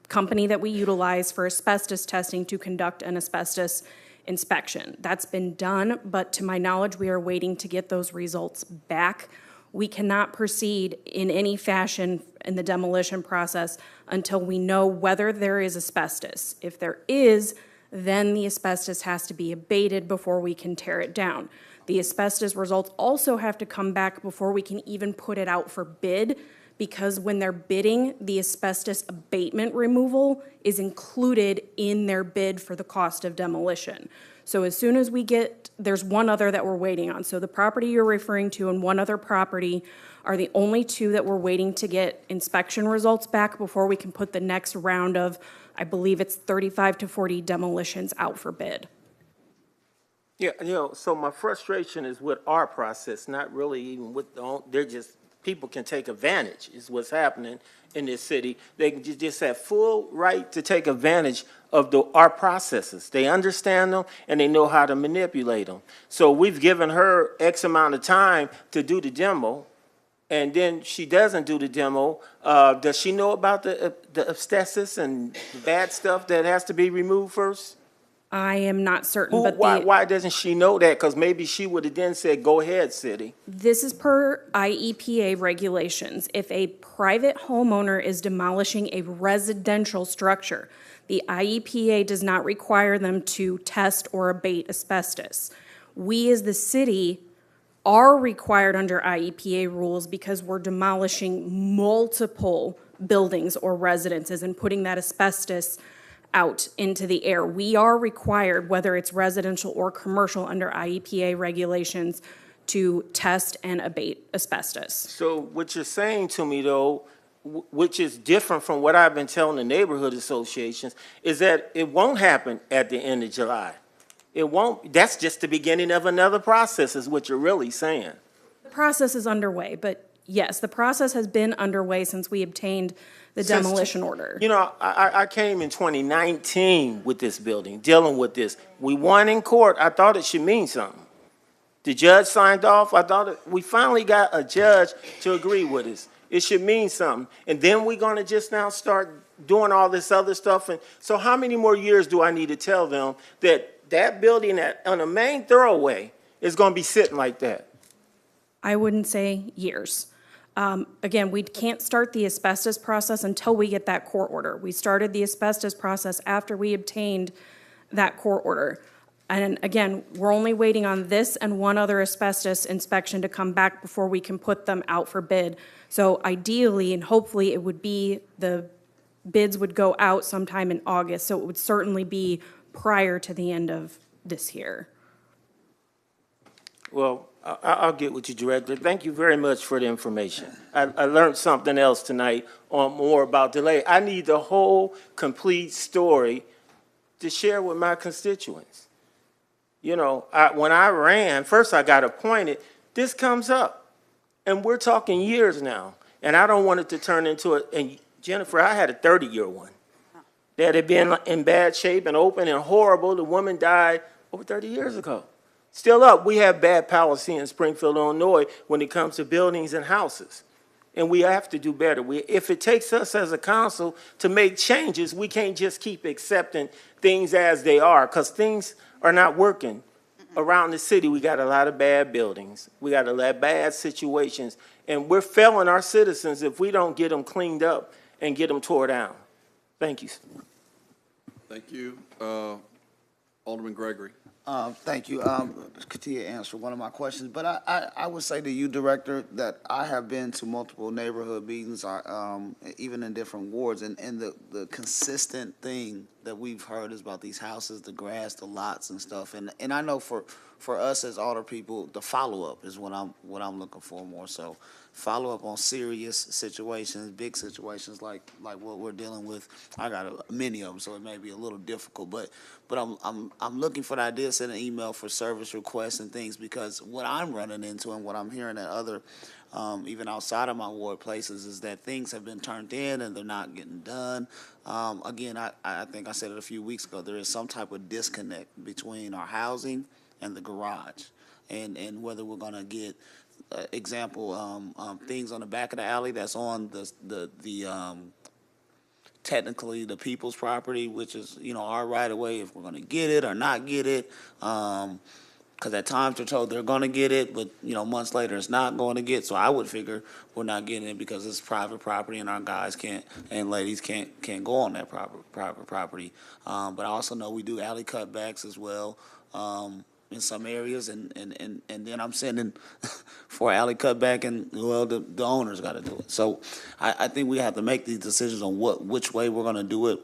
company that we utilize for asbestos testing to conduct an asbestos inspection. That's been done, but to my knowledge, we are waiting to get those results back. We cannot proceed in any fashion in the demolition process until we know whether there is asbestos. If there is, then the asbestos has to be abated before we can tear it down. The asbestos results also have to come back before we can even put it out for bid, because when they're bidding, the asbestos abatement removal is included in their bid for the cost of demolition. So as soon as we get, there's one other that we're waiting on. So the property you're referring to and one other property are the only two that we're waiting to get inspection results back before we can put the next round of, I believe it's 35 to 40 demolitions out for bid. Yeah, so my frustration is with our process, not really even with they're just, people can take advantage is what's happening in this city. They can just have full right to take advantage of our processes. They understand them and they know how to manipulate them. So we've given her X amount of time to do the demo, and then she doesn't do the demo. Does she know about the asbestos and the bad stuff that has to be removed first? I am not certain, but why doesn't she know that? Because maybe she would have then said, go ahead, city. This is per IEPA regulations. If a private homeowner is demolishing a residential structure, the IEPA does not require them to test or abate asbestos. We as the city are required under IEPA rules because we're demolishing multiple buildings or residences and putting that asbestos out into the air. We are required, whether it's residential or commercial, under IEPA regulations to test and abate asbestos. So what you're saying to me, though, which is different from what I've been telling the neighborhood associations, is that it won't happen at the end of July. It won't. That's just the beginning of another process, is what you're really saying. The process is underway, but yes, the process has been underway since we obtained the demolition order. You know, I came in 2019 with this building, dealing with this. We won in court. I thought it should mean something. The judge signed off. I thought we finally got a judge to agree with us. It should mean something. And then we're going to just now start doing all this other stuff. And so how many more years do I need to tell them that that building on the main thoroughway is going to be sitting like that? I wouldn't say years. Again, we can't start the asbestos process until we get that court order. We started the asbestos process after we obtained that court order. And again, we're only waiting on this and one other asbestos inspection to come back before we can put them out for bid. So ideally, and hopefully, it would be the bids would go out sometime in August. So it would certainly be prior to the end of this year. Well, I'll get with you, Director. Thank you very much for the information. I learned something else tonight on more about delay. I need the whole complete story to share with my constituents. You know, when I ran, first I got appointed, this comes up. And we're talking years now. And I don't want it to turn into a, and Jennifer, I had a 30-year one that had been in bad shape and open and horrible. The woman died over 30 years ago. Still up, we have bad policy in Springfield, Illinois when it comes to buildings and houses. And we have to do better. If it takes us as a council to make changes, we can't just keep accepting things as they are, because things are not working. Around the city, we got a lot of bad buildings. We got a lot of bad situations. And we're failing our citizens if we don't get them cleaned up and get them tore down. Thank you. Thank you. Alderman Gregory. Thank you. Continue to answer one of my questions, but I would say to you, Director, that I have been to multiple neighborhood meetings, even in different wards, and the consistent thing that we've heard is about these houses, the grass, the lots and stuff, and I know for us as older people, the follow-up is what I'm looking for more so. Follow up on serious situations, big situations like what we're dealing with. I got many of them, so it may be a little difficult, but I'm looking for the idea, send an email for service requests and things, because what I'm running into and what I'm hearing at other, even outside of my ward places, is that things have been turned in and they're not getting done. Again, I think I said it a few weeks ago, there is some type of disconnect between our housing and the garage, and whether we're gonna get things on the back of the alley that's on the technically the people's property, which is, you know, our right of way, if we're going to get it or not get it, because at times they're told they're going to get it, but, you know, months later it's not going to get. So I would figure we're not getting it because it's private property and our guys can't and ladies can't go on that private property. But I also know we do alley cutbacks as well. In some areas, and then I'm sending for alley cutback, and well, the owner's got to do it. So I think we have to make these decisions on which way we're going to do it,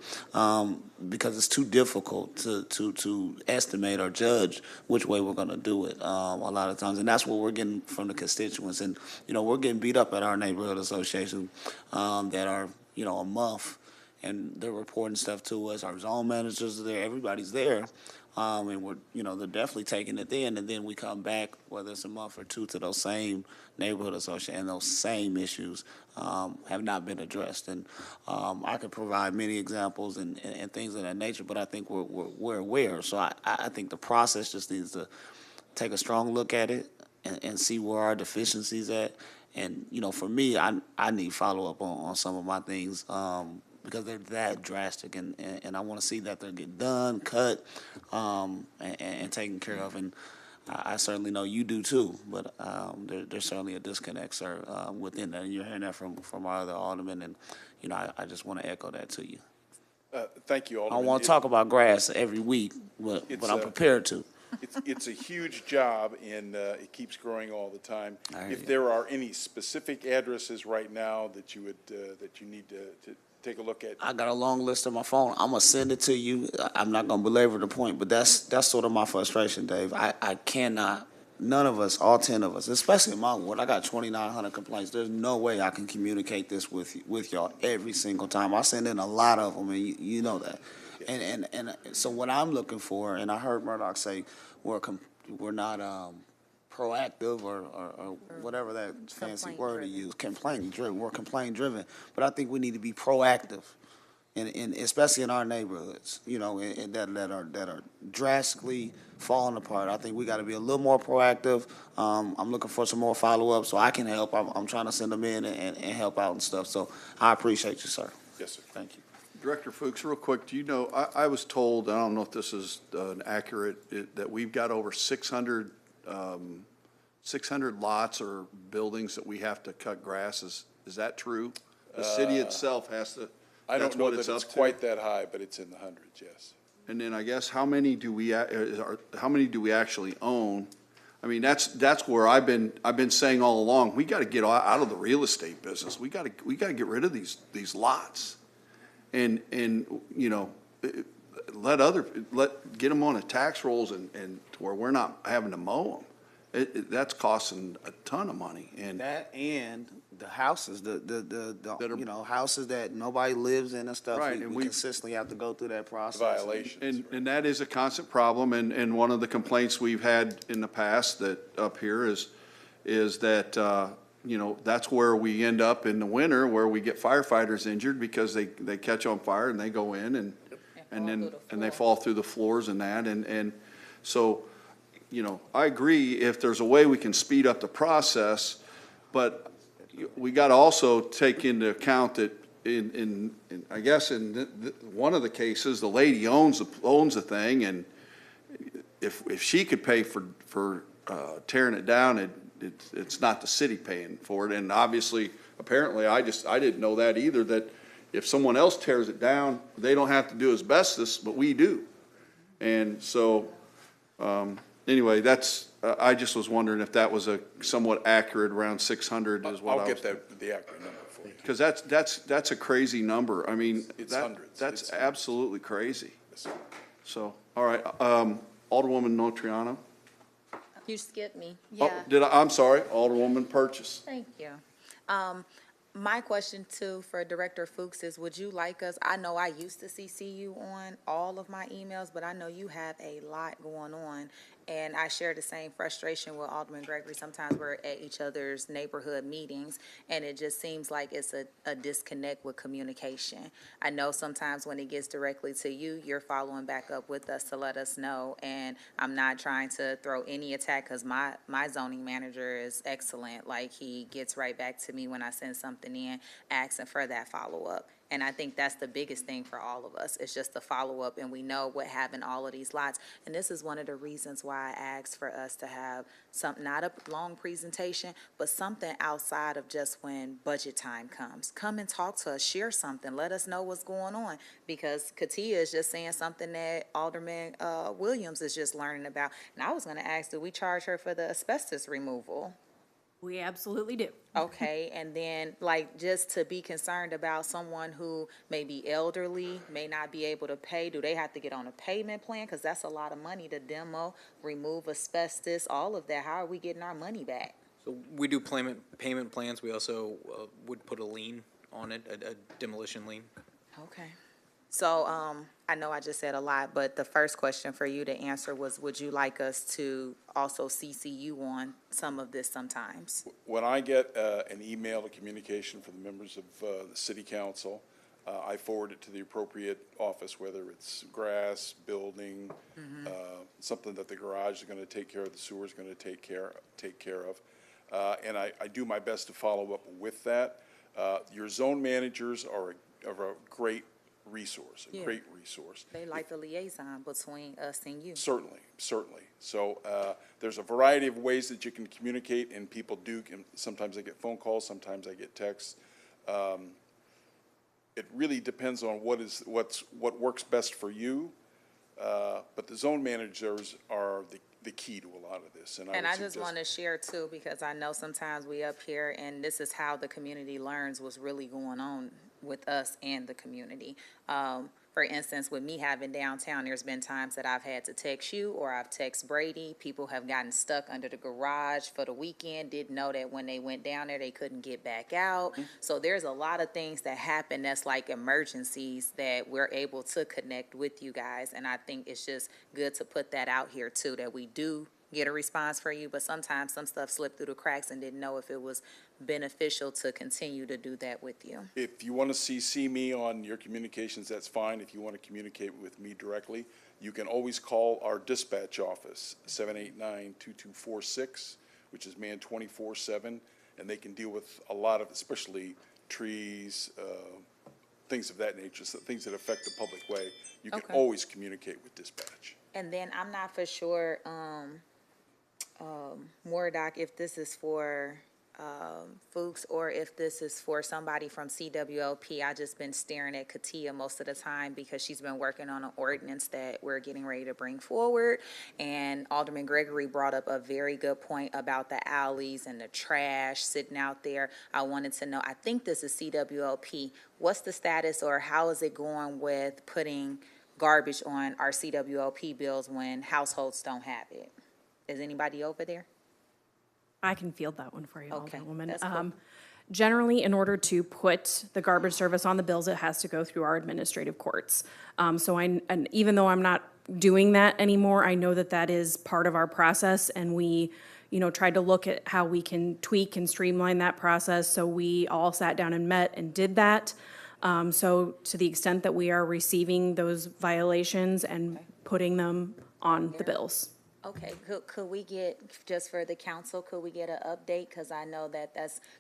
because it's too difficult to estimate or judge which way we're going to do it a lot of times, and that's what we're getting from the constituents. And you know, we're getting beat up at our neighborhood association that are, you know, a month, and they're reporting stuff to us. Our zone managers are there. Everybody's there. And we're, you know, they're definitely taking it in, and then we come back, whether it's a month or two, to those same neighborhood associations, and those same issues have not been addressed. And I could provide many examples and things of that nature, but I think we're aware. So I think the process just needs to take a strong look at it and see where our deficiencies at. And, you know, for me, I need follow-up on some of my things, because they're that drastic, and I want to see that they get done, cut, and taken care of. And I certainly know you do too, but there's certainly a disconnect, sir, within that. And you're hearing that from our other aldermen, and, you know, I just want to echo that to you. Thank you, Alderman. I want to talk about grass every week, but I'm prepared to. It's a huge job, and it keeps growing all the time. If there are any specific addresses right now that you need to take a look at. I got a long list on my phone. I'm gonna send it to you. I'm not gonna belabor the point, but that's sort of my frustration, Dave. I cannot. None of us, all 10 of us, especially in my ward, I got 2,900 complaints. There's no way I can communicate this with y'all every single time. I send in a lot of them, and you know that. And so what I'm looking for, and I heard Murdoch say, we're not proactive or whatever that fancy word he used, complaint driven. We're complaint driven, but I think we need to be proactive, and especially in our neighborhoods, you know, and that are drastically falling apart. I think we got to be a little more proactive. I'm looking for some more follow up so I can help. I'm trying to send them in and help out and stuff. So I appreciate you, sir. Yes, sir. Thank you. Director Fuchs, real quick, do you know, I was told, I don't know if this is accurate, that we've got over 600 lots or buildings that we have to cut grass. Is that true? The city itself has to. I don't know that it's quite that high, but it's in the hundreds, yes. And then I guess how many do we actually own? I mean, that's where I've been saying all along. We got to get out of the real estate business. We got to get rid of these lots, and you know, get them on the tax rolls and to where we're not having to mow them. that's costing a ton of money, and That and the houses, you know, houses that nobody lives in and stuff. Right, We and we- consistently have to go through that process. And that is a constant problem, and one of the complaints we've had in the past that up here is that, you know, that's where we end up in the winter, where we get firefighters injured because they catch on fire and they go in and they fall through the floors and that, and so, you know, I agree if there's a way we can speed up the process, but we got to also take into account that in I guess in one of the cases, the lady owns the thing, and if she could pay for tearing it down, it's not the city paying for it. And obviously, apparently, I didn't know that either, that if someone else tears it down, they don't have to do asbestos, but we do. And so, anyway, that's, I just was wondering if that was a somewhat accurate, around 600 is what I was. I'll get the accurate number for you. Because that's a crazy number. I mean, It's hundreds. that's It's absolutely crazy. So, all right, Alderwoman Notriano? You skipped me. Oh, I'm sorry, Alderwoman Purchase. Thank you. My question too for Director Fuchs is, would you like us, I know I used to CC you on all of my emails, but I know you have a lot going on. And I share the same frustration with Alderman Gregory. Sometimes we're at each other's neighborhood meetings, and it just seems like it's a disconnect with communication. I know sometimes when it gets directly to you, you're following back up with us to let us know. And I'm not trying to throw any attack, because my zoning manager is excellent. Like, he gets right back to me when I send something in, asking for that follow-up. And I think that's the biggest thing for all of us. It's just the follow-up, and we know what having all of these lots. And this is one of the reasons why I asked for us to have not a long presentation, but something outside of just when budget time comes. Come and talk to us, share something, let us know what's going on. Because Katia is just saying something that Alderman Williams is just learning about. And I was gonna ask, do we charge her for the asbestos removal? We absolutely do. Okay, and then, like, just to be concerned about someone who may be elderly, may not be able to pay, do they have to get on a payment plan? Because that's a lot of money to demo, remove asbestos, all of that. How are we getting our money back? So we do payment plans. We also would put a lien on it, a demolition lien. Okay. So, I know I just said a lot, but the first question for you to answer was, would you like us to also CC you on some of this sometimes? When I get an email, a communication from the members of the city council, I forward it to the appropriate office, whether it's grass, building, something that the garage is going to take care of, the sewer is going to take care of. And I do my best to follow up with that. Your zone managers are a great resource, a great resource. They like the liaison between us and you. Certainly. So there's a variety of ways that you can communicate, and people do. Sometimes I get phone calls, sometimes I get texts. It really depends on what works best for you. But the zone managers are the key to a lot of this. And I just want to share too, because I know sometimes we up here, and this is how the community learns what's really going on with us and the community. For instance, with me having downtown, there's been times that I've had to text you or I've texted Brady. People have gotten stuck under the garage for the weekend, didn't know that when they went down there, they couldn't get back out. So there's a lot of things that happen that's like emergencies that we're able to connect with you guys. And I think it's just good to put that out here too, that we do get a response for you, but sometimes some stuff slipped through the cracks and didn't know if it was beneficial to continue to do that with you. If you want to CC me on your communications, that's fine. If you want to communicate with me directly, you can always call our dispatch office, 789-2246, which is manned 24/7, and they can deal with a lot of, especially trees, things of that nature, so things that affect the public way. You can always communicate with dispatch. And then I'm not for sure, Mordoc, if this is for Fuchs or if this is for somebody from CWLP. I just been staring at Katia most of the time because she's been working on an ordinance that we're getting ready to bring forward. And Alderman Gregory brought up a very good point about the alleys and the trash sitting out there. I wanted to know, I think this is CWLP. What's the status, or how is it going with putting garbage on our CWLP bills when households don't have it? Is anybody over there? I can field that one for you, Okay, Alderwoman. that's cool. Generally, in order to put the garbage service on the bills, it has to go through our administrative courts. And even though I'm not doing that anymore, I know that that is part of our process, and we, tried to look at how we can tweak and streamline that process. So we all sat down and met and did that. So to the extent that we are receiving those violations and putting them on the bills. Okay, could we get, just for the council, could we get an update? Because I know that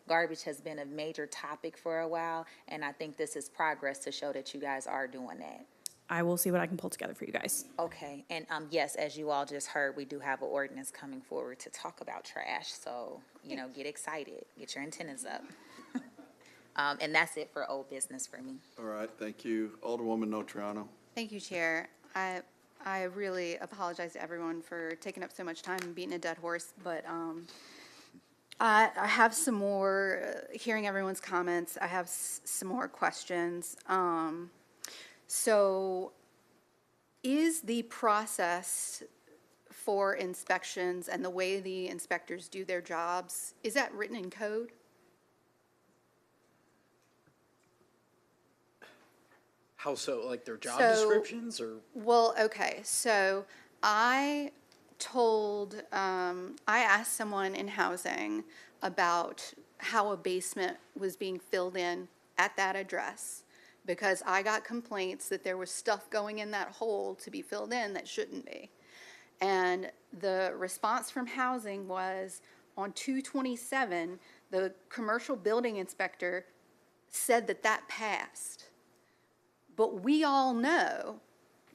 garbage has been a major topic for a while, and I think this is progress to show that you guys are doing that. I will see what I can pull together for you guys. Okay, and yes, as you all just heard, we do have an ordinance coming forward to talk about trash, so, get excited, get your antennas up. And that's it for old business for me. All right, thank you. Alderwoman Notriano. Thank you, Chair. I really apologize to everyone for taking up so much time and beating a dead horse, but I have some more, hearing everyone's comments, I have some more questions. So is the process for inspections and the way the inspectors do their jobs, is that written in code? How so, like their job So- descriptions or? Well, okay, so I asked someone in housing about how a basement was being filled in at that address, because I got complaints that there was stuff going in that hole to be filled in that shouldn't be. And the response from housing was, on 227, the commercial building inspector said that passed. But we all know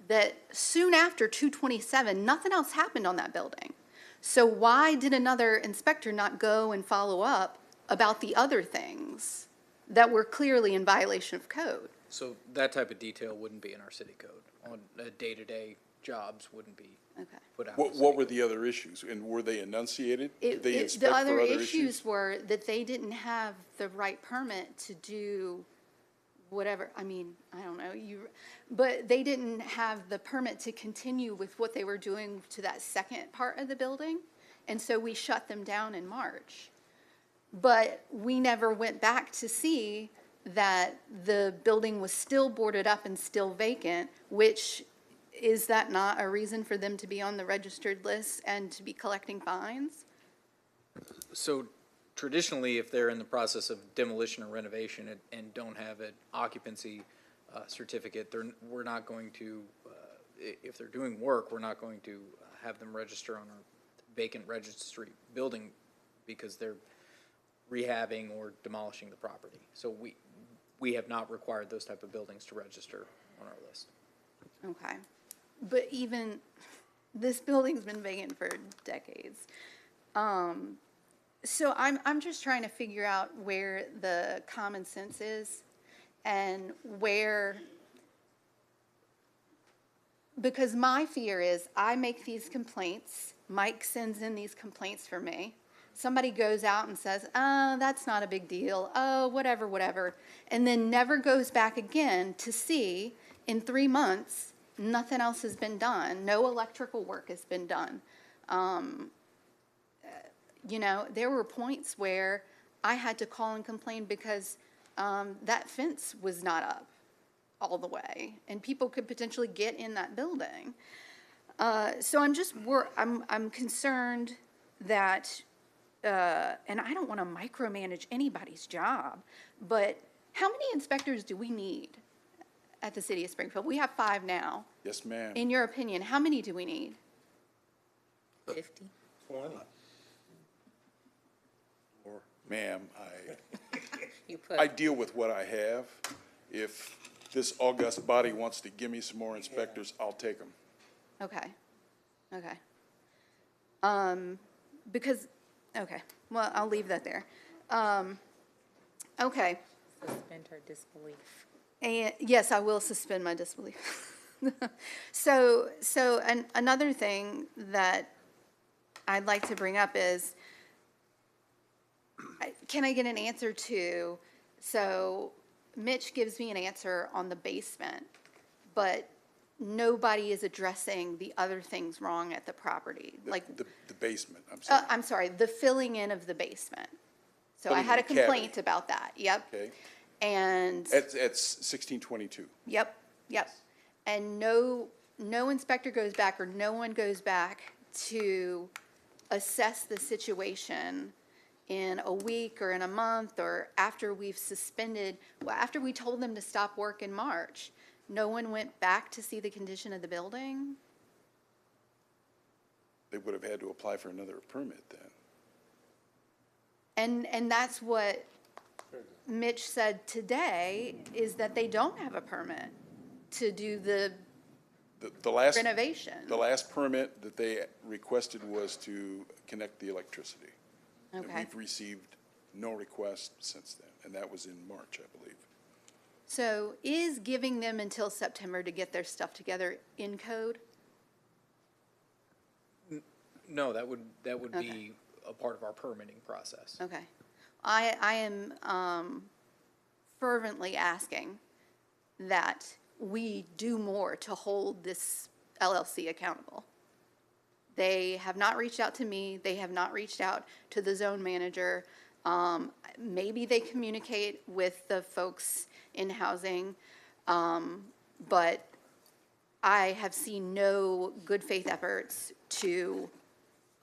that soon after 227, nothing else happened on that building. So why did another inspector not go and follow up about the other things that were clearly in violation of code? So that type of detail wouldn't be in our city code. On day-to-day jobs wouldn't be put out. What were the other issues, and were they enunciated? Did they inspect The for other other issues were that they didn't have the right permit to do whatever, I don't know, but they didn't have the permit to continue with what they were doing to that second part of the building, and so we shut them down in March. But we never went back to see that the building was still boarded up and still vacant, which, is that not a reason for them to be on the registered list and to be collecting fines? So traditionally, if they're in the process of demolition or renovation and don't have an occupancy certificate, we're not going to, if they're doing work, we're not going to have them register on our vacant registry building because they're rehabbing or demolishing the property. So we have not required those type of buildings to register on our list. Okay, but even, this building's been vacant for decades. So I'm just trying to figure out where the common sense is and where, because my fear is I make these complaints, Mike sends in these complaints for me. Somebody goes out and says, oh, that's not a big deal, oh, whatever, and then never goes back again to see in 3 months, nothing else has been done, no electrical work has been done. There were points where I had to call and complain because that fence was not up all the way, and people could potentially get in that building. So I'm concerned that, and I don't want to micromanage anybody's job, but how many inspectors do we need at the city of Springfield? We have 5 now. Yes, ma'am. In your opinion, how many do we need? 50. 20. Ma'am, You put, I deal with what I have. If this august body wants to give me some more inspectors, I'll take them. Okay. Well, I'll leave that there. Okay. suspend her disbelief. And yes, I will suspend my disbelief. So another thing that I'd like to bring up is, can I get an answer to, so Mitch gives me an answer on the basement, but nobody is addressing the other things wrong at the property, like, The basement, I'm sorry. I'm sorry, the filling in of the basement. So I Filling had a in the cavity. complaint about that, yep. Okay, And, at 1622. yep, yep. And no inspector goes back, or no one goes back to assess the situation in a week or in a month, or after we've suspended, well, after we told them to stop work in March. No one went back to see the condition of the building? They would have had to apply for another permit then. And that's what Mitch said today, is that they don't have a permit to do the The last. renovation. The last permit that they requested was to connect the electricity. And Okay. we've received no request since then, and that was in March, I believe. So is giving them until September to get their stuff together in code? No, that would Okay. be a part of our permitting process. Okay. I am fervently asking that we do more to hold this LLC accountable. They have not reached out to me. They have not reached out to the zone manager. Maybe they communicate with the folks in housing, but I have seen no good faith efforts to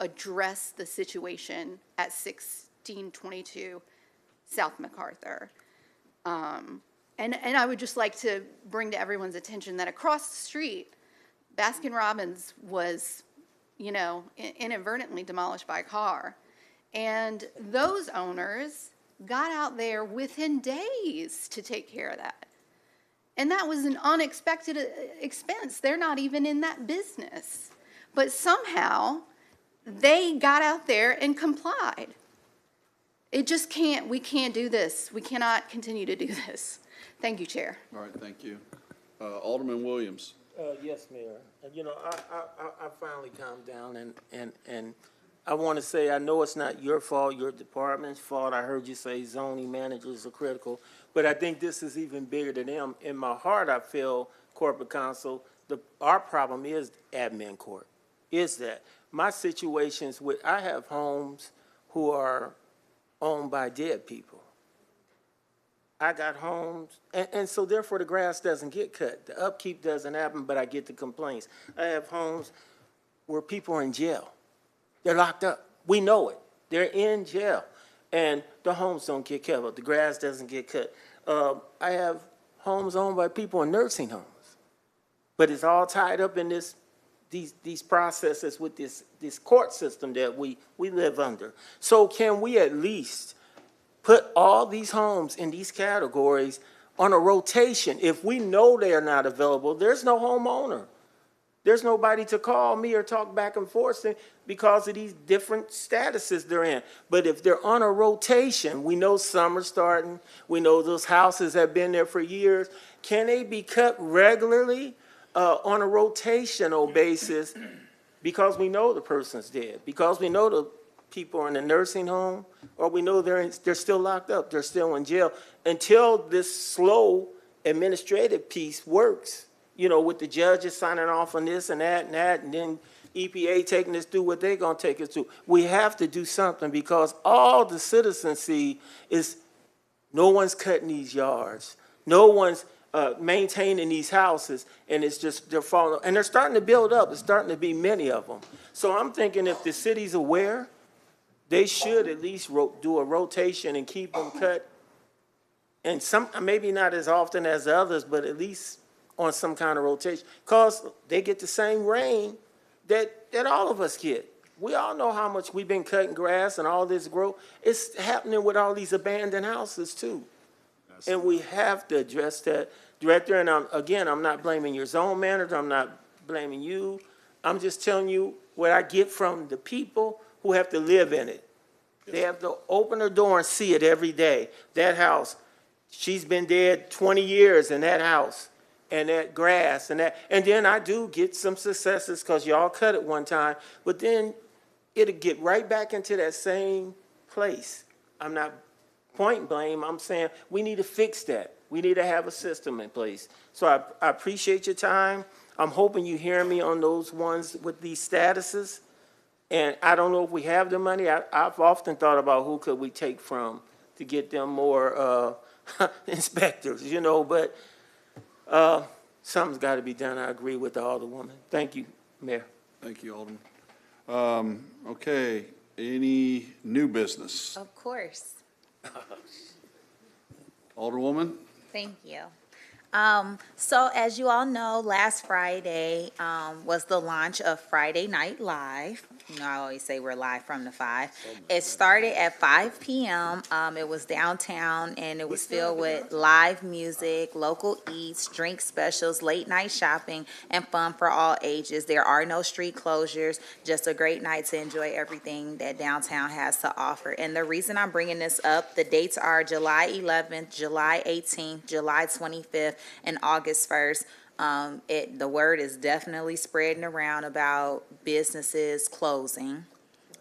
address the situation at 1622 South MacArthur. And I would just like to bring to everyone's attention that across the street, Baskin-Robbins was, inadvertently demolished by a car. And those owners got out there within days to take care of that. And that was an unexpected expense. They're not even in that business. But somehow, they got out there and complied. We can't do this. We cannot continue to do this. Thank you, Chair. All right, thank you. Alderman Williams. Yes, Mayor. I finally calmed down, and I want to say, I know it's not your fault, your department's fault. I heard you say zoning managers are critical, but I think this is even bigger than them. In my heart, I feel corporate counsel, our problem is admin court, is that my situations with, I have homes who are owned by dead people. I got homes, and so therefore the grass doesn't get cut. The upkeep doesn't happen, but I get the complaints. I have homes where people are in jail. They're locked up. We know it. They're in jail, and the homes don't get cut. The grass doesn't get cut. I have homes owned by people in nursing homes, but it's all tied up in these processes with this court system that we live under. So can we at least put all these homes in these categories on a rotation? If we know they are not available, there's no homeowner. There's nobody to call me or talk back and forth because of these different statuses they're in. But if they're on a rotation, we know summer's starting, we know those houses have been there for years. Can they be cut regularly on a rotational basis because we know the person's dead, because we know the people are in a nursing home, or we know they're still locked up, they're still in jail, until this slow administrative piece works, with the judges signing off on this and that, and then EPA taking us through what they're going to take us through. We have to do something, because all the citizens see is no one's cutting these yards, no one's maintaining these houses, and it's just, they're falling, and they're starting to build up. There's starting to be many of them. So I'm thinking if the city's aware, they should at least do a rotation and keep them cut, and maybe not as often as the others, but at least on some kind of rotation, because they get the same rain that all of us get. We all know how much we've been cutting grass and all this growth. It's happening with all these abandoned houses too. And we have to address that. Director, and I'm not blaming your zone manager, I'm not blaming you. I'm just telling you what I get from the people who have to live in it. They have to open their door and see it every day. That house, she's been dead 20 years in that house, and that grass, and then I do get some successes because y'all cut it one time, but then it'll get right back into that same place. I'm not point blame, I'm saying we need to fix that. We need to have a system in place. So I appreciate your time. I'm hoping you hear me on those ones with these statuses. And I don't know if we have the money. I've often thought about who could we take from to get them more inspectors, you know, but something's got to be done. I agree with the Alderwoman. Thank you, Mayor. Thank you, Alderman. Okay, any new business? Of course. Alderwoman? Thank you. So as you all know, last Friday, was the launch of Friday Night Live. You know, I always say we're live from the 5. It started at 5 p.m. It was downtown, and it was filled with live music, local eats, drink specials, late night shopping, and fun for all ages. There are no street closures, just a great night to enjoy everything that downtown has to offer. And the reason I'm bringing this up, the dates are July 11th, July 18th, July 25th, and August 1st. The word is definitely spreading around about businesses closing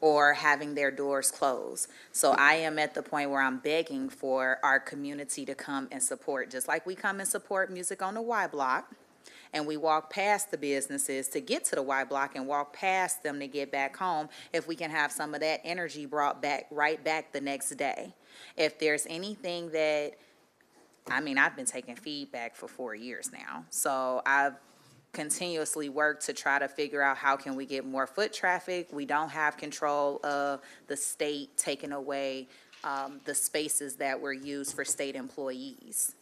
or having their doors closed. So I am at the point where I'm begging for our community to come and support, just like we come and support Music on the Y Block. And we walk past the businesses to get to the Y Block and walk past them to get back home. If we can have some of that energy brought back, right back the next day. If there's anything that, I mean, I've been taking feedback for 4 years now. So I've continuously worked to try to figure out how can we get more foot traffic. We don't have control of the state taking away the spaces that were used for state employees.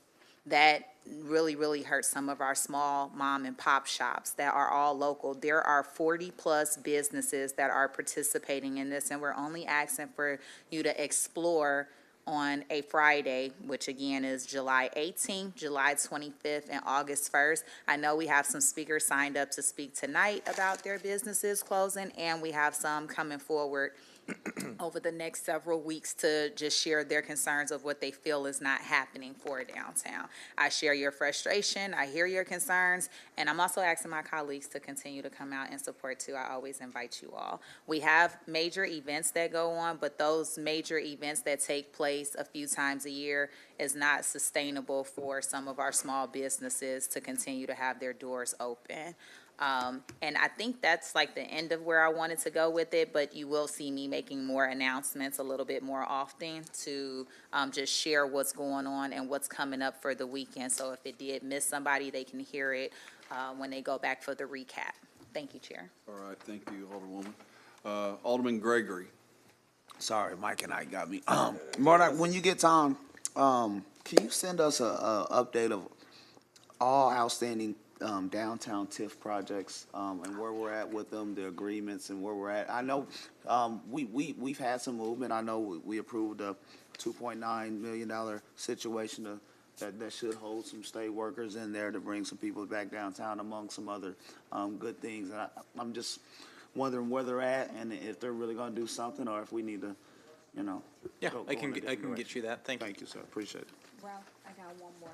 That really, really hurts some of our small mom and pop shops that are all local. There are 40-plus businesses that are participating in this, and we're only asking for you to explore on a Friday, which again is July 18th, July 25th, and August 1st. I know we have some speakers signed up to speak tonight about their businesses closing, and we have some coming forward over the next several weeks to just share their concerns of what they feel is not happening for downtown. I share your frustration, I hear your concerns, and I'm also asking my colleagues to continue to come out and support too. I always invite you all. We have major events that go on, but those major events that take place a few times a year is not sustainable for some of our small businesses to continue to have their doors open. And I think that's like the end of where I wanted to go with it, but you will see me making more announcements a little bit more often to just share what's going on and what's coming up for the weekend. So if it did miss somebody, they can hear it when they go back for the recap. Thank you, Chair. All right, thank you, Alderwoman. Alderman Gregory. Sorry, Mike and I got me. Murdoch, when you get time, can you send us a update of all outstanding downtown TIF projects and where we're at with them, the agreements and where we're at? I know we've had some movement. I know we approved a $2.9 million situation that should hold some state workers in there to bring some people back downtown, among some other good things. And I'm just wondering where they're at and if they're really going to do something, or if we need to, you know. Yeah, go I can in a different get you that. Thank you. Thank you, sir. Appreciate it. Well, I got one more.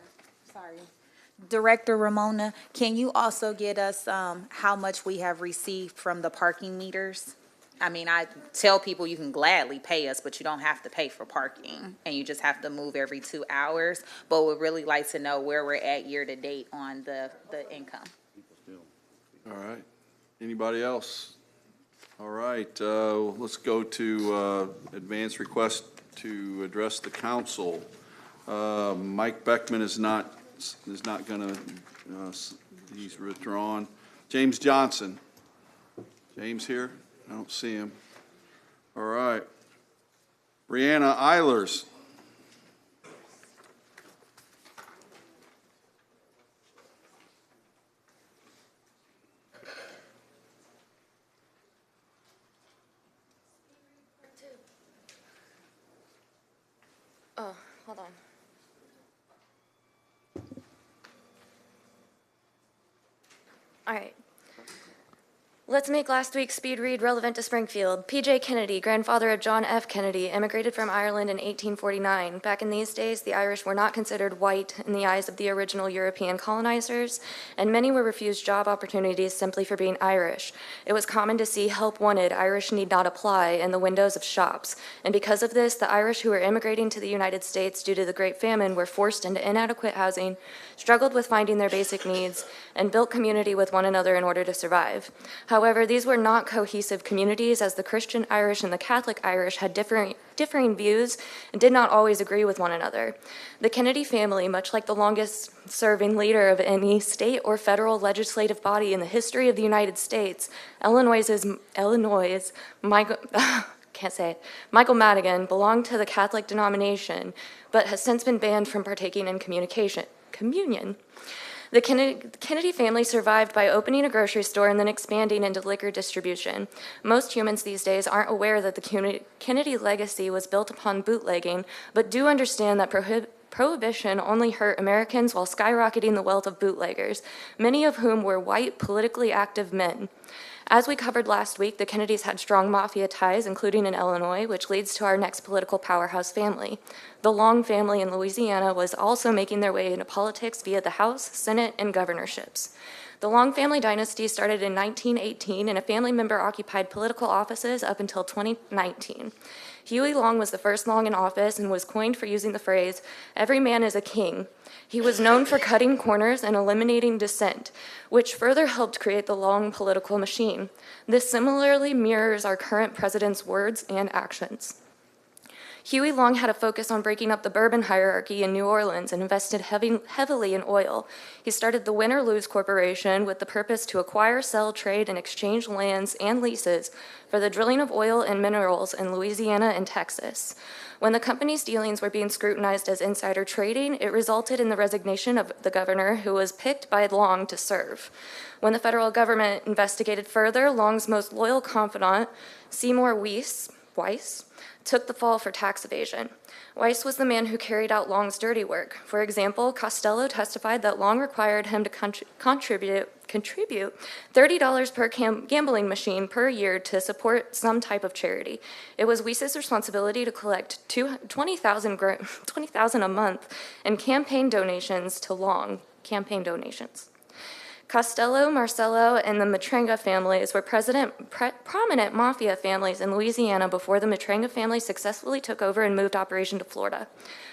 Sorry. Director Ramona, can you also get us how much we have received from the parking meters? I mean, I tell people you can gladly pay us, but you don't have to pay for parking, and you just have to move every 2 hours. But we'd really like to know where we're at year to date on the income. All right. Anybody else? All right, let's go to advance request to address the council. Mike Beckman is not going to, he's withdrawn. James Johnson. James here? I don't see him. All right. Brianna Eilers. Oh, hold on. All right. Let's make last week's speed read relevant to Springfield. P.J. Kennedy, grandfather of John F. Kennedy, immigrated from Ireland in 1849. Back in these days, the Irish were not considered white in the eyes of the original European colonizers, and many were refused job opportunities simply for being Irish. It was common to see help wanted, Irish need not apply in the windows of shops. And because of this, the Irish who were immigrating to the United States due to the Great Famine were forced into inadequate housing, struggled with finding their basic needs, and built community with one another in order to survive. However, these were not cohesive communities, as the Christian Irish and the Catholic Irish had differing views and did not always agree with one another. The Kennedy family, much like the longest-serving leader of any state or federal legislative body in the history of the United States, Illinois' Michael Madigan, belonged to the Catholic denomination, but has since been banned from partaking in communion. The Kennedy family survived by opening a grocery store and then expanding into liquor distribution. Most humans these days aren't aware that the Kennedy legacy was built upon bootlegging, but do understand that Prohibition only hurt Americans while skyrocketing the wealth of bootleggers, many of whom were white, politically active men. As we covered last week, the Kennedys had strong mafia ties, including in Illinois, which leads to our next political powerhouse family. The Long family in Louisiana was also making their way into politics via the House, Senate, and governorships. The Long family dynasty started in 1918, and a family member occupied political offices up until 2019. Huey Long was the first Long in office and was coined for using the phrase, "Every man is a king." He was known for cutting corners and eliminating dissent, which further helped create the Long political machine. This similarly mirrors our current president's words and actions. Huey Long had a focus on breaking up the bourbon hierarchy in New Orleans and invested heavily in oil. He started the Win or Lose Corporation with the purpose to acquire, sell, trade, and exchange lands and leases for the drilling of oil and minerals in Louisiana and Texas. When the company's dealings were being scrutinized as insider trading, it resulted in the resignation of the governor, who was picked by Long to serve. When the federal government investigated further, Long's most loyal confidant, Seymour Weiss, took the fall for tax evasion. Weiss was the man who carried out Long's dirty work. For example, Costello testified that Long required him to contribute $30 per gambling machine per year to support some type of charity. It was Weiss's responsibility to collect $20,000 a month in campaign donations to Long, Costello, Marcello, and the Matrenga families were prominent mafia families in Louisiana before the Matrenga family successfully took over and moved operation to Florida.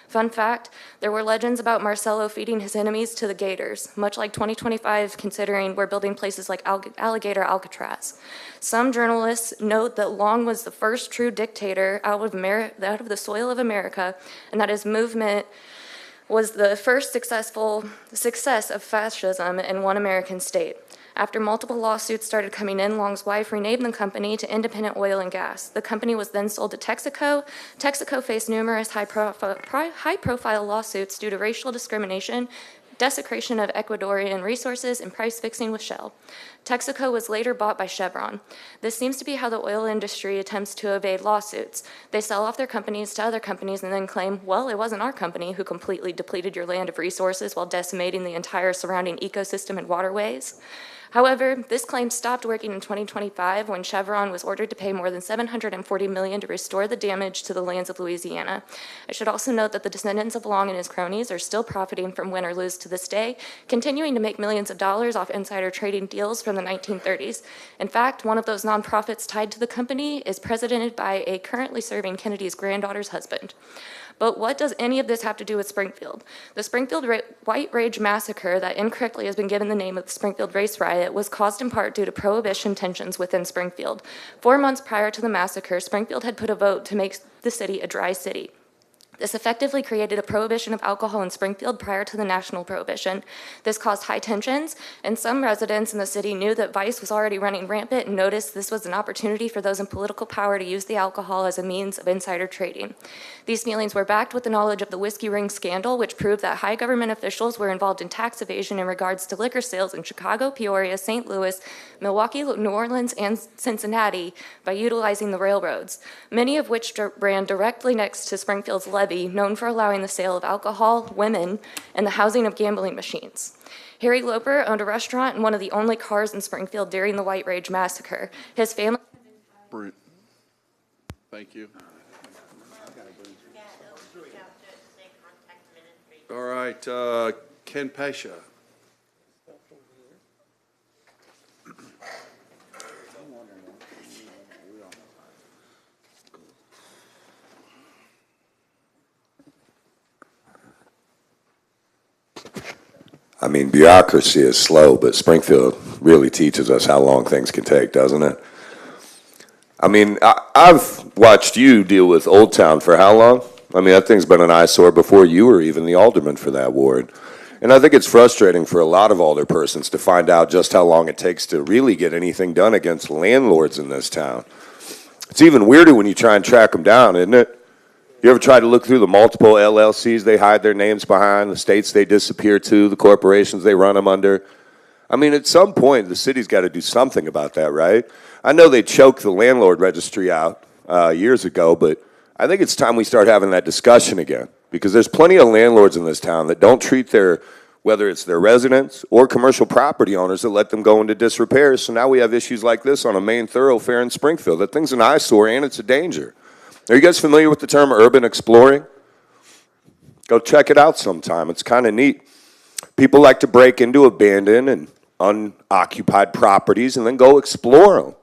Fun fact, there were legends about Marcello feeding his enemies to the gators, much like 2025 considering we're building places like Alligator Alcatraz. Some journalists note that Long was the first true dictator out of the soil of America, and that his movement was the first success of fascism in one American state. After multiple lawsuits started coming in, Long's wife renamed the company to Independent Oil and Gas. The company was then sold to Texaco. Texaco faced numerous high-profile lawsuits due to racial discrimination, desecration of Ecuadorian resources, and price fixing with Shell. Texaco was later bought by Chevron. This seems to be how the oil industry attempts to evade lawsuits. They sell off their companies to other companies and then claim, well, it wasn't our company who completely depleted your land of resources while decimating the entire surrounding ecosystem and waterways. However, this claim stopped working in 2025 when Chevron was ordered to pay more than $740 million to restore the damage to the lands of Louisiana. I should also note that the descendants of Long and his cronies are still profiting from Win or Lose to this day, continuing to make millions of dollars off insider trading deals from the 1930s. In fact, one of those nonprofits tied to the company is presidented by a currently serving Kennedy's granddaughter's husband. But what does any of this have to do with Springfield? The Springfield White Rage Massacre, that incorrectly has been given the name of the Springfield Race Riot, was caused in part due to prohibition tensions within Springfield. 4 months prior to the massacre, Springfield had put a vote to make the city a dry city. This effectively created a prohibition of alcohol in Springfield prior to the national prohibition. This caused high tensions, and some residents in the city knew that vice was already running rampant and noticed this was an opportunity for those in political power to use the alcohol as a means of insider trading. These feelings were backed with the knowledge of the Whiskey Ring scandal, which proved that high government officials were involved in tax evasion in regards to liquor sales in Chicago, Peoria, St. Louis, Milwaukee, New Orleans, and Cincinnati by utilizing the railroads, many of which ran directly next to Springfield's lead levy known for allowing the sale of alcohol, women, and the housing of gambling machines. Harry Loper owned a restaurant and one of the only cars in Springfield during the White Rage Massacre. His family... Thank you. All right, Ken Pesha. I mean, bureaucracy is slow, but Springfield really teaches us how long things can take, doesn't it? I mean, I've watched you deal with Old Town for how long? I mean, that thing's been an eyesore before you were even the alderman for that ward. And I think it's frustrating for a lot of alderpersons to find out just how long it takes to really get anything done against landlords in this town. It's even weirder when you try and track them down, isn't it? You ever try to look through the multiple LLCs they hide their names behind, the states they disappear to, the corporations they run them under? I mean, at some point, the city's got to do something about that, right? I know they choked the landlord registry out years ago, but I think it's time we start having that discussion again, because there's plenty of landlords in this town that don't treat their, whether it's their residents or commercial property owners, that let them go into disrepair. So now we have issues like this on a main thoroughfare in Springfield. That thing's an eyesore and it's a danger. Are you guys familiar with the term urban exploring? Go check it out sometime. It's kind of neat. People like to break into abandoned and unoccupied properties and then go explore them.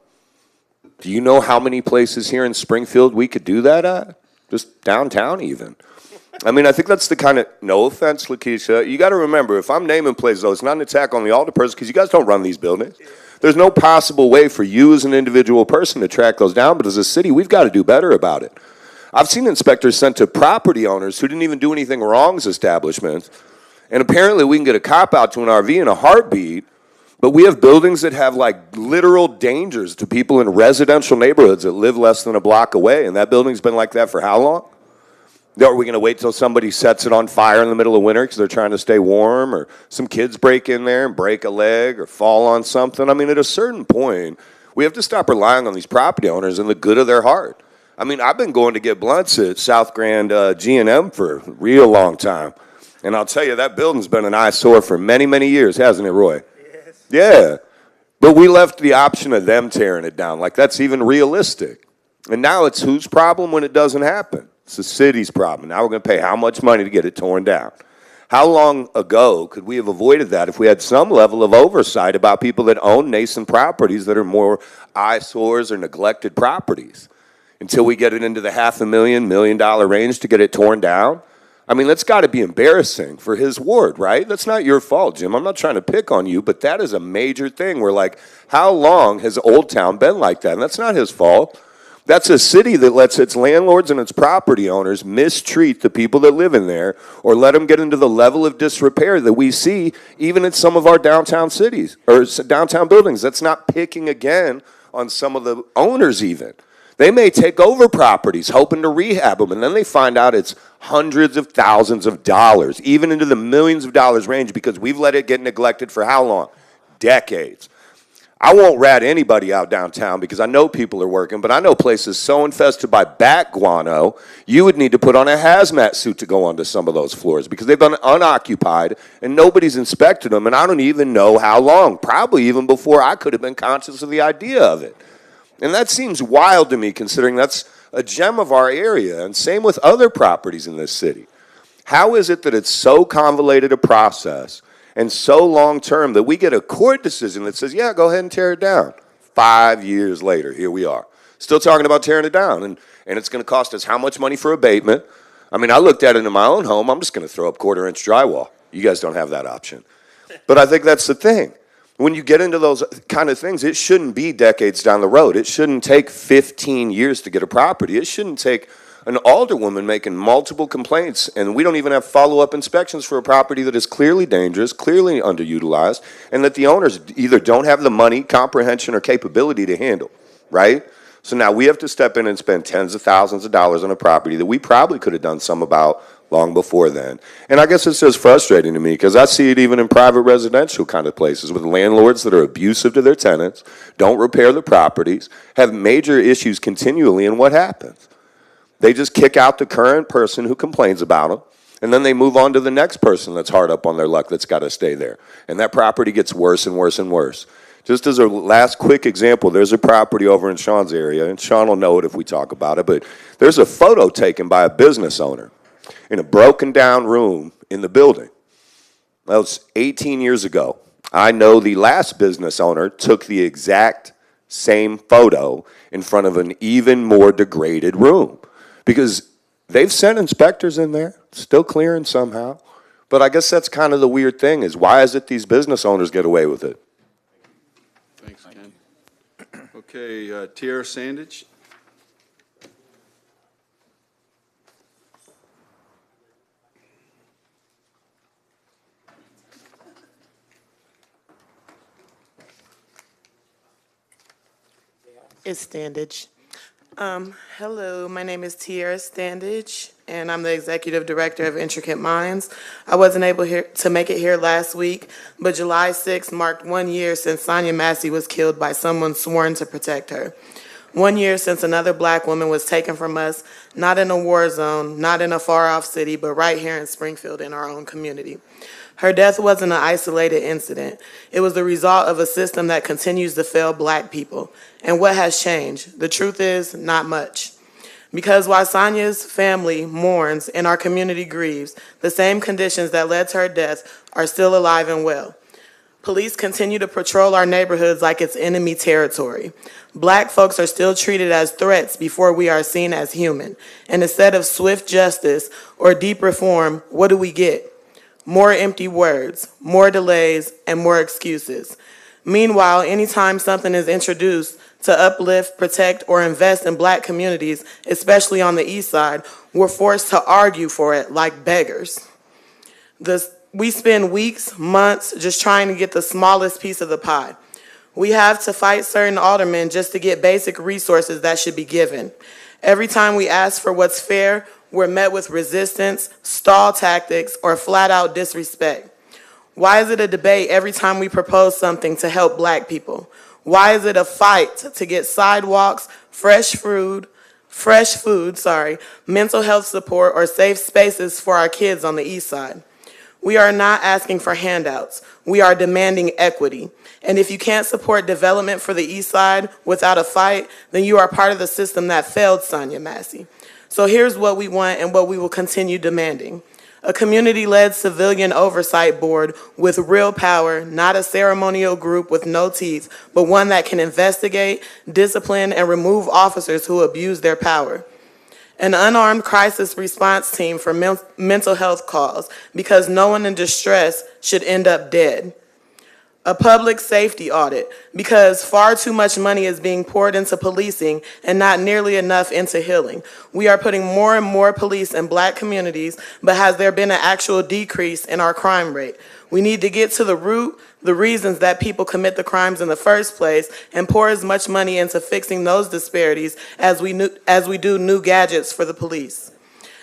Do you know how many places here in Springfield we could do that at? Just downtown even. I mean, I think that's the kind of, no offense, Lakeisha, you got to remember, if I'm naming places, though, it's not an attack on the alderperson because you guys don't run these buildings. There's no possible way for you as an individual person to track those down, but as a city, we've got to do better about it. I've seen inspectors sent to property owners who didn't even do anything wrong as establishments, and apparently we can get a cop out to an RV in a heartbeat, but we have buildings that have like literal dangers to people in residential neighborhoods that live less than a block away, and that building's been like that for how long? Are we going to wait till somebody sets it on fire in the middle of winter because they're trying to stay warm, or some kids break in there and break a leg or fall on something? I mean, at a certain point, we have to stop relying on these property owners and the good of their heart. I mean, I've been going to get blunts at South Grand G&M for a real long time. And I'll tell you, that building's been an eyesore for many, many years, hasn't it, Roy? Yes. Yeah. But we left the option of them tearing it down. Like, that's even realistic. And now it's whose problem when it doesn't happen? It's the city's problem. Now we're going to pay how much money to get it torn down? How long ago could we have avoided that if we had some level of oversight about people that own nascent properties that are more eyesores or neglected properties? Until we get it into the $500,000, $1 million range to get it torn down? I mean, that's got to be embarrassing for his ward, right? That's not your fault, Jim. I'm not trying to pick on you, but that is a major thing. We're like, how long has Old Town been like that? And that's not his fault. That's a city that lets its landlords and its property owners mistreat the people that live in there, or let them get into the level of disrepair that we see even in some of our downtown cities or downtown buildings. That's not picking again on some of the owners even. They may take over properties hoping to rehab them, and then they find out it's hundreds of thousands of dollars, even into the millions of dollars range, because we've let it get neglected for how long? Decades. I won't rat anybody out downtown because I know people are working, but I know places so infested by bat guano, you would need to put on a hazmat suit to go onto some of those floors because they've been unoccupied and nobody's inspected them, and I don't even know how long, probably even before I could have been conscious of the idea of it. And that seems wild to me considering that's a gem of our area, and same with other properties in this city. How is it that it's so convoluted a process and so long-term that we get a court decision that says, yeah, go ahead and tear it down? 5 years later, here we are, still talking about tearing it down, and it's going to cost us how much money for abatement? I mean, I looked at it in my own home. I'm just going to throw up quarter-inch drywall. You guys don't have that option. But I think that's the thing. When you get into those kind of things, it shouldn't be decades down the road. It shouldn't take 15 years to get a property. It shouldn't take an alderwoman making multiple complaints, and we don't even have follow-up inspections for a property that is clearly dangerous, clearly underutilized, and that the owners either don't have the money, comprehension, or capability to handle, right? So now we have to step in and spend tens of thousands of dollars on a property that we probably could have done some about long before then. And I guess it's just frustrating to me because I see it even in private residential kind of places with landlords that are abusive to their tenants, don't repair the properties, have major issues continually, and what happens? They just kick out the current person who complains about them, and then they move on to the next person that's hard up on their luck that's got to stay there. And that property gets worse and worse and worse. Just as a last quick example, there's a property over in Sean's area, and Sean will know it if we talk about it, but there's a photo taken by a business owner in a broken down room in the building. That was 18 years ago. I know the last business owner took the exact same photo in front of an even more degraded room because they've sent inspectors in there, still clearing somehow. But I guess that's kind of the weird thing is why is it these business owners get away with it? Thanks, Ken. Okay, Tierra Sandage. It's Standage. Hello, my name is Tierra Standage, and I'm the Executive Director of Intricate Minds. I wasn't able to make it here last week, but July 6th marked 1 year since Sonia Massey was killed by someone sworn to protect her. 1 year since another black woman was taken from us, not in a war zone, not in a far-off city, but right here in Springfield in our own community. Her death wasn't an isolated incident. It was the result of a system that continues to fail black people. And what has changed? The truth is, not much. Because while Sonia's family mourns and our community grieves, the same conditions that led to her death are still alive and well. Police continue to patrol our neighborhoods like it's enemy territory. Black folks are still treated as threats before we are seen as human. And instead of swift justice or deep reform, what do we get? More empty words, more delays, and more excuses. Meanwhile, anytime something is introduced to uplift, protect, or invest in black communities, especially on the east side, we're forced to argue for it like beggars. We spend weeks, months, just trying to get the smallest piece of the pie. We have to fight certain aldermen just to get basic resources that should be given. Every time we ask for what's fair, we're met with resistance, stall tactics, or flat-out disrespect. Why is it a debate every time we propose something to help black people? Why is it a fight to get sidewalks, fresh food, mental health support, or safe spaces for our kids on the east side? We are not asking for handouts. We are demanding equity. And if you can't support development for the east side without a fight, then you are part of the system that failed Sonia Massey. So here's what we want and what we will continue demanding. A community-led civilian oversight board with real power, not a ceremonial group with no teeth, but one that can investigate, discipline, and remove officers who abuse their power. An unarmed crisis response team for mental health calls, because no one in distress should end up dead. A public safety audit, because far too much money is being poured into policing and not nearly enough into healing. We are putting more and more police in black communities, but has there been an actual decrease in our crime rate? We need to get to the root, the reasons that people commit the crimes in the first place, and pour as much money into fixing those disparities as we do new gadgets for the police.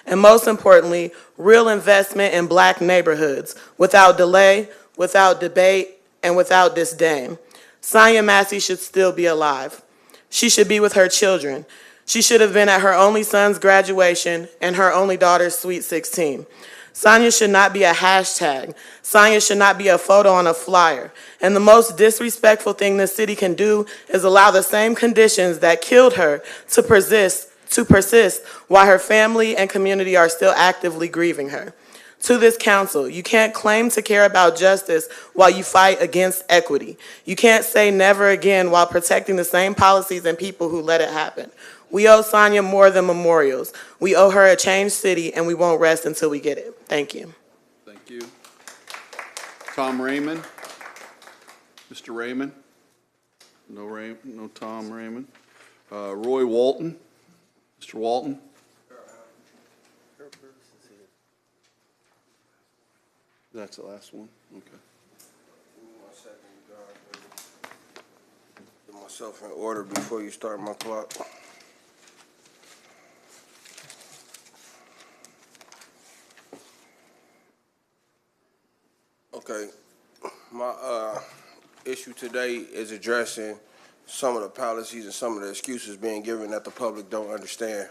And most importantly, real investment in black neighborhoods, without delay, without debate, and without disdain. Sonia Massey should still be alive. She should be with her children. She should have been at her only son's graduation and her only daughter's sweet 16. Sonia should not be a hashtag. Sonia should not be a photo on a flyer. And the most disrespectful thing this city can do is allow the same conditions that killed her to persist while her family and community are still actively grieving her. To this council, you can't claim to care about justice while you fight against equity. You can't say never again while protecting the same policies and people who let it happen. We owe Sonia more than memorials. We owe her a changed city, and we won't rest until we get it. Thank you. Thank you. Tom Raymond. Mr. Raymond? No Tom Raymond. Roy Walton. Mr. Walton? That's the last one? Okay. Get myself in order before you start my clock. Okay, my issue today is addressing some of the policies and some of the excuses being given that the public don't understand.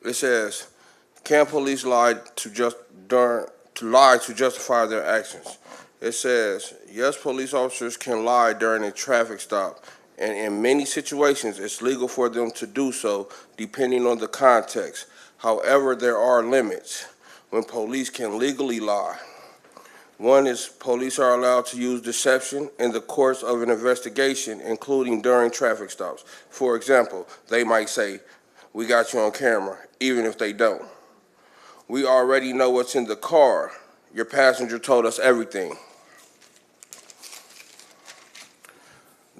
it says, can police lie to justify their actions? It says, yes, police officers can lie during a traffic stop, and in many situations, it's legal for them to do so, depending on the context. However, there are limits when police can legally lie. One is police are allowed to use deception in the course of an investigation, including during traffic stops. For example, they might say, we got you on camera, even if they don't. We already know what's in the car. Your passenger told us everything.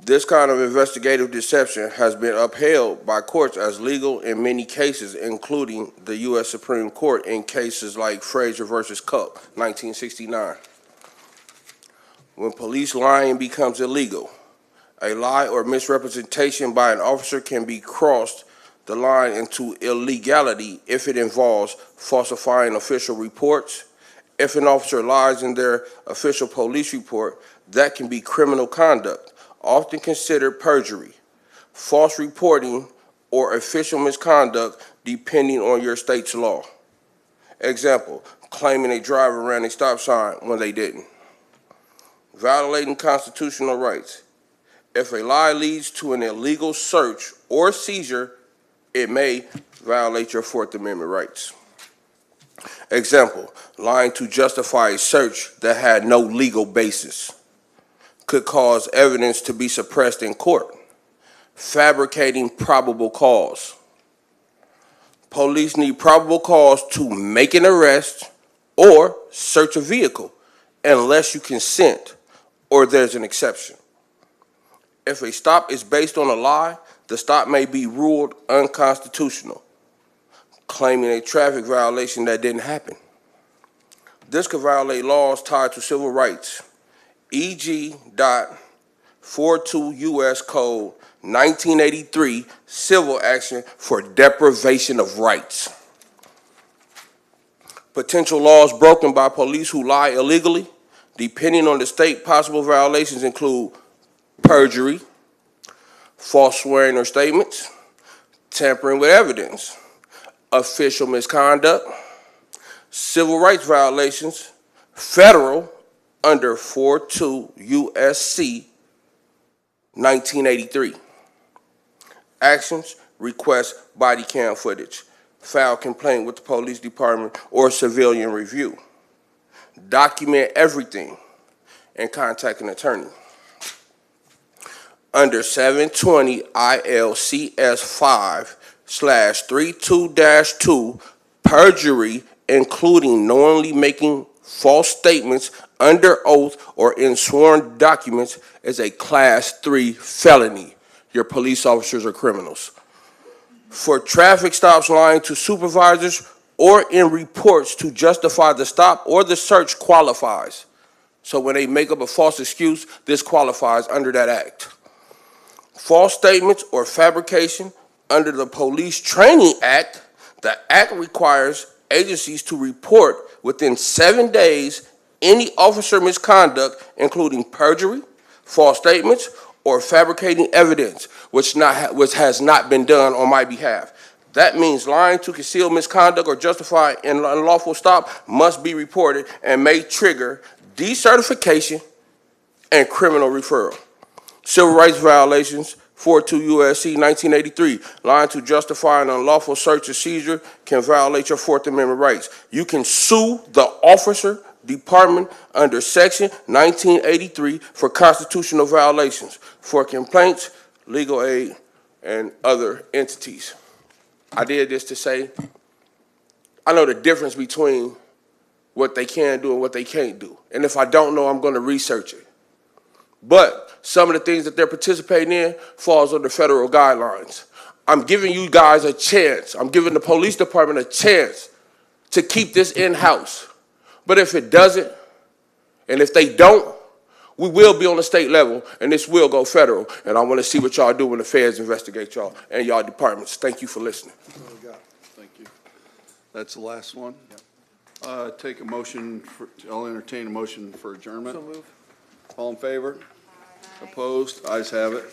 This kind of investigative deception has been upheld by courts as legal in many cases, including the U.S. Supreme Court in cases like Frazier versus Cupp, 1969. When police lying becomes illegal, a lie or misrepresentation by an officer can be crossed the line into illegality if it involves falsifying official reports. If an officer lies in their official police report, that can be criminal conduct, often considered perjury, false reporting, or official misconduct depending on your state's law. Example, claiming a driver ran a stop sign when they didn't. Violating constitutional rights. If a lie leads to an illegal search or seizure, it may violate your Fourth Amendment rights. Example, lying to justify a search that had no legal basis could cause evidence to be suppressed in court. Fabricating probable cause. Police need probable cause to make an arrest or search a vehicle unless you consent or there's an exception. If a stop is based on a lie, the stop may be ruled unconstitutional, claiming a traffic violation that didn't happen. This could violate laws tied to civil rights, e.g. 42 U.S. Code 1983, civil action for deprivation of rights. Potential laws broken by police who lie illegally, depending on the state, possible violations include perjury, false swearing or statements, tampering with evidence, official misconduct, civil rights violations, federal under 42 U.S.C. 1983. Actions, request body cam footage, file complaint with the police department or civilian review. Document everything and contact an attorney. Under 720 ILCS 5/32-2, perjury, including knowingly making false statements under oath or in sworn documents, is a Class 3 felony. Your police officers are criminals. For traffic stops, lying to supervisors or in reports to justify the stop or the search qualifies. So when they make up a false excuse, this qualifies under that act. False statements or fabrication under the Police Training Act, the act requires agencies to report within 7 days any officer misconduct, including perjury, false statements, or fabricating evidence, which has not been done on my behalf. That means lying to conceal misconduct or justify an unlawful stop must be reported and may trigger decertification and criminal referral. Civil rights violations, 42 U.S.C. 1983, lying to justify an unlawful search or seizure can violate your Fourth Amendment rights. You can sue the officer department under Section 1983 for constitutional violations, for complaints, legal aid, and other entities. I did this to say, I know the difference between what they can do and what they can't do. And if I don't know, I'm going to research it. But some of the things that they're participating in falls under federal guidelines. I'm giving you guys a chance. I'm giving the police department a chance to keep this in-house. But if it doesn't, and if they don't, we will be on the state level, and this will go federal. And I want to see what y'all do when the feds investigate y'all and y'all departments. Thank you for listening. Thank you. That's the last one. Take a motion, I'll entertain a motion for adjournment. So move. All in favor? Opposed? Ayes have it.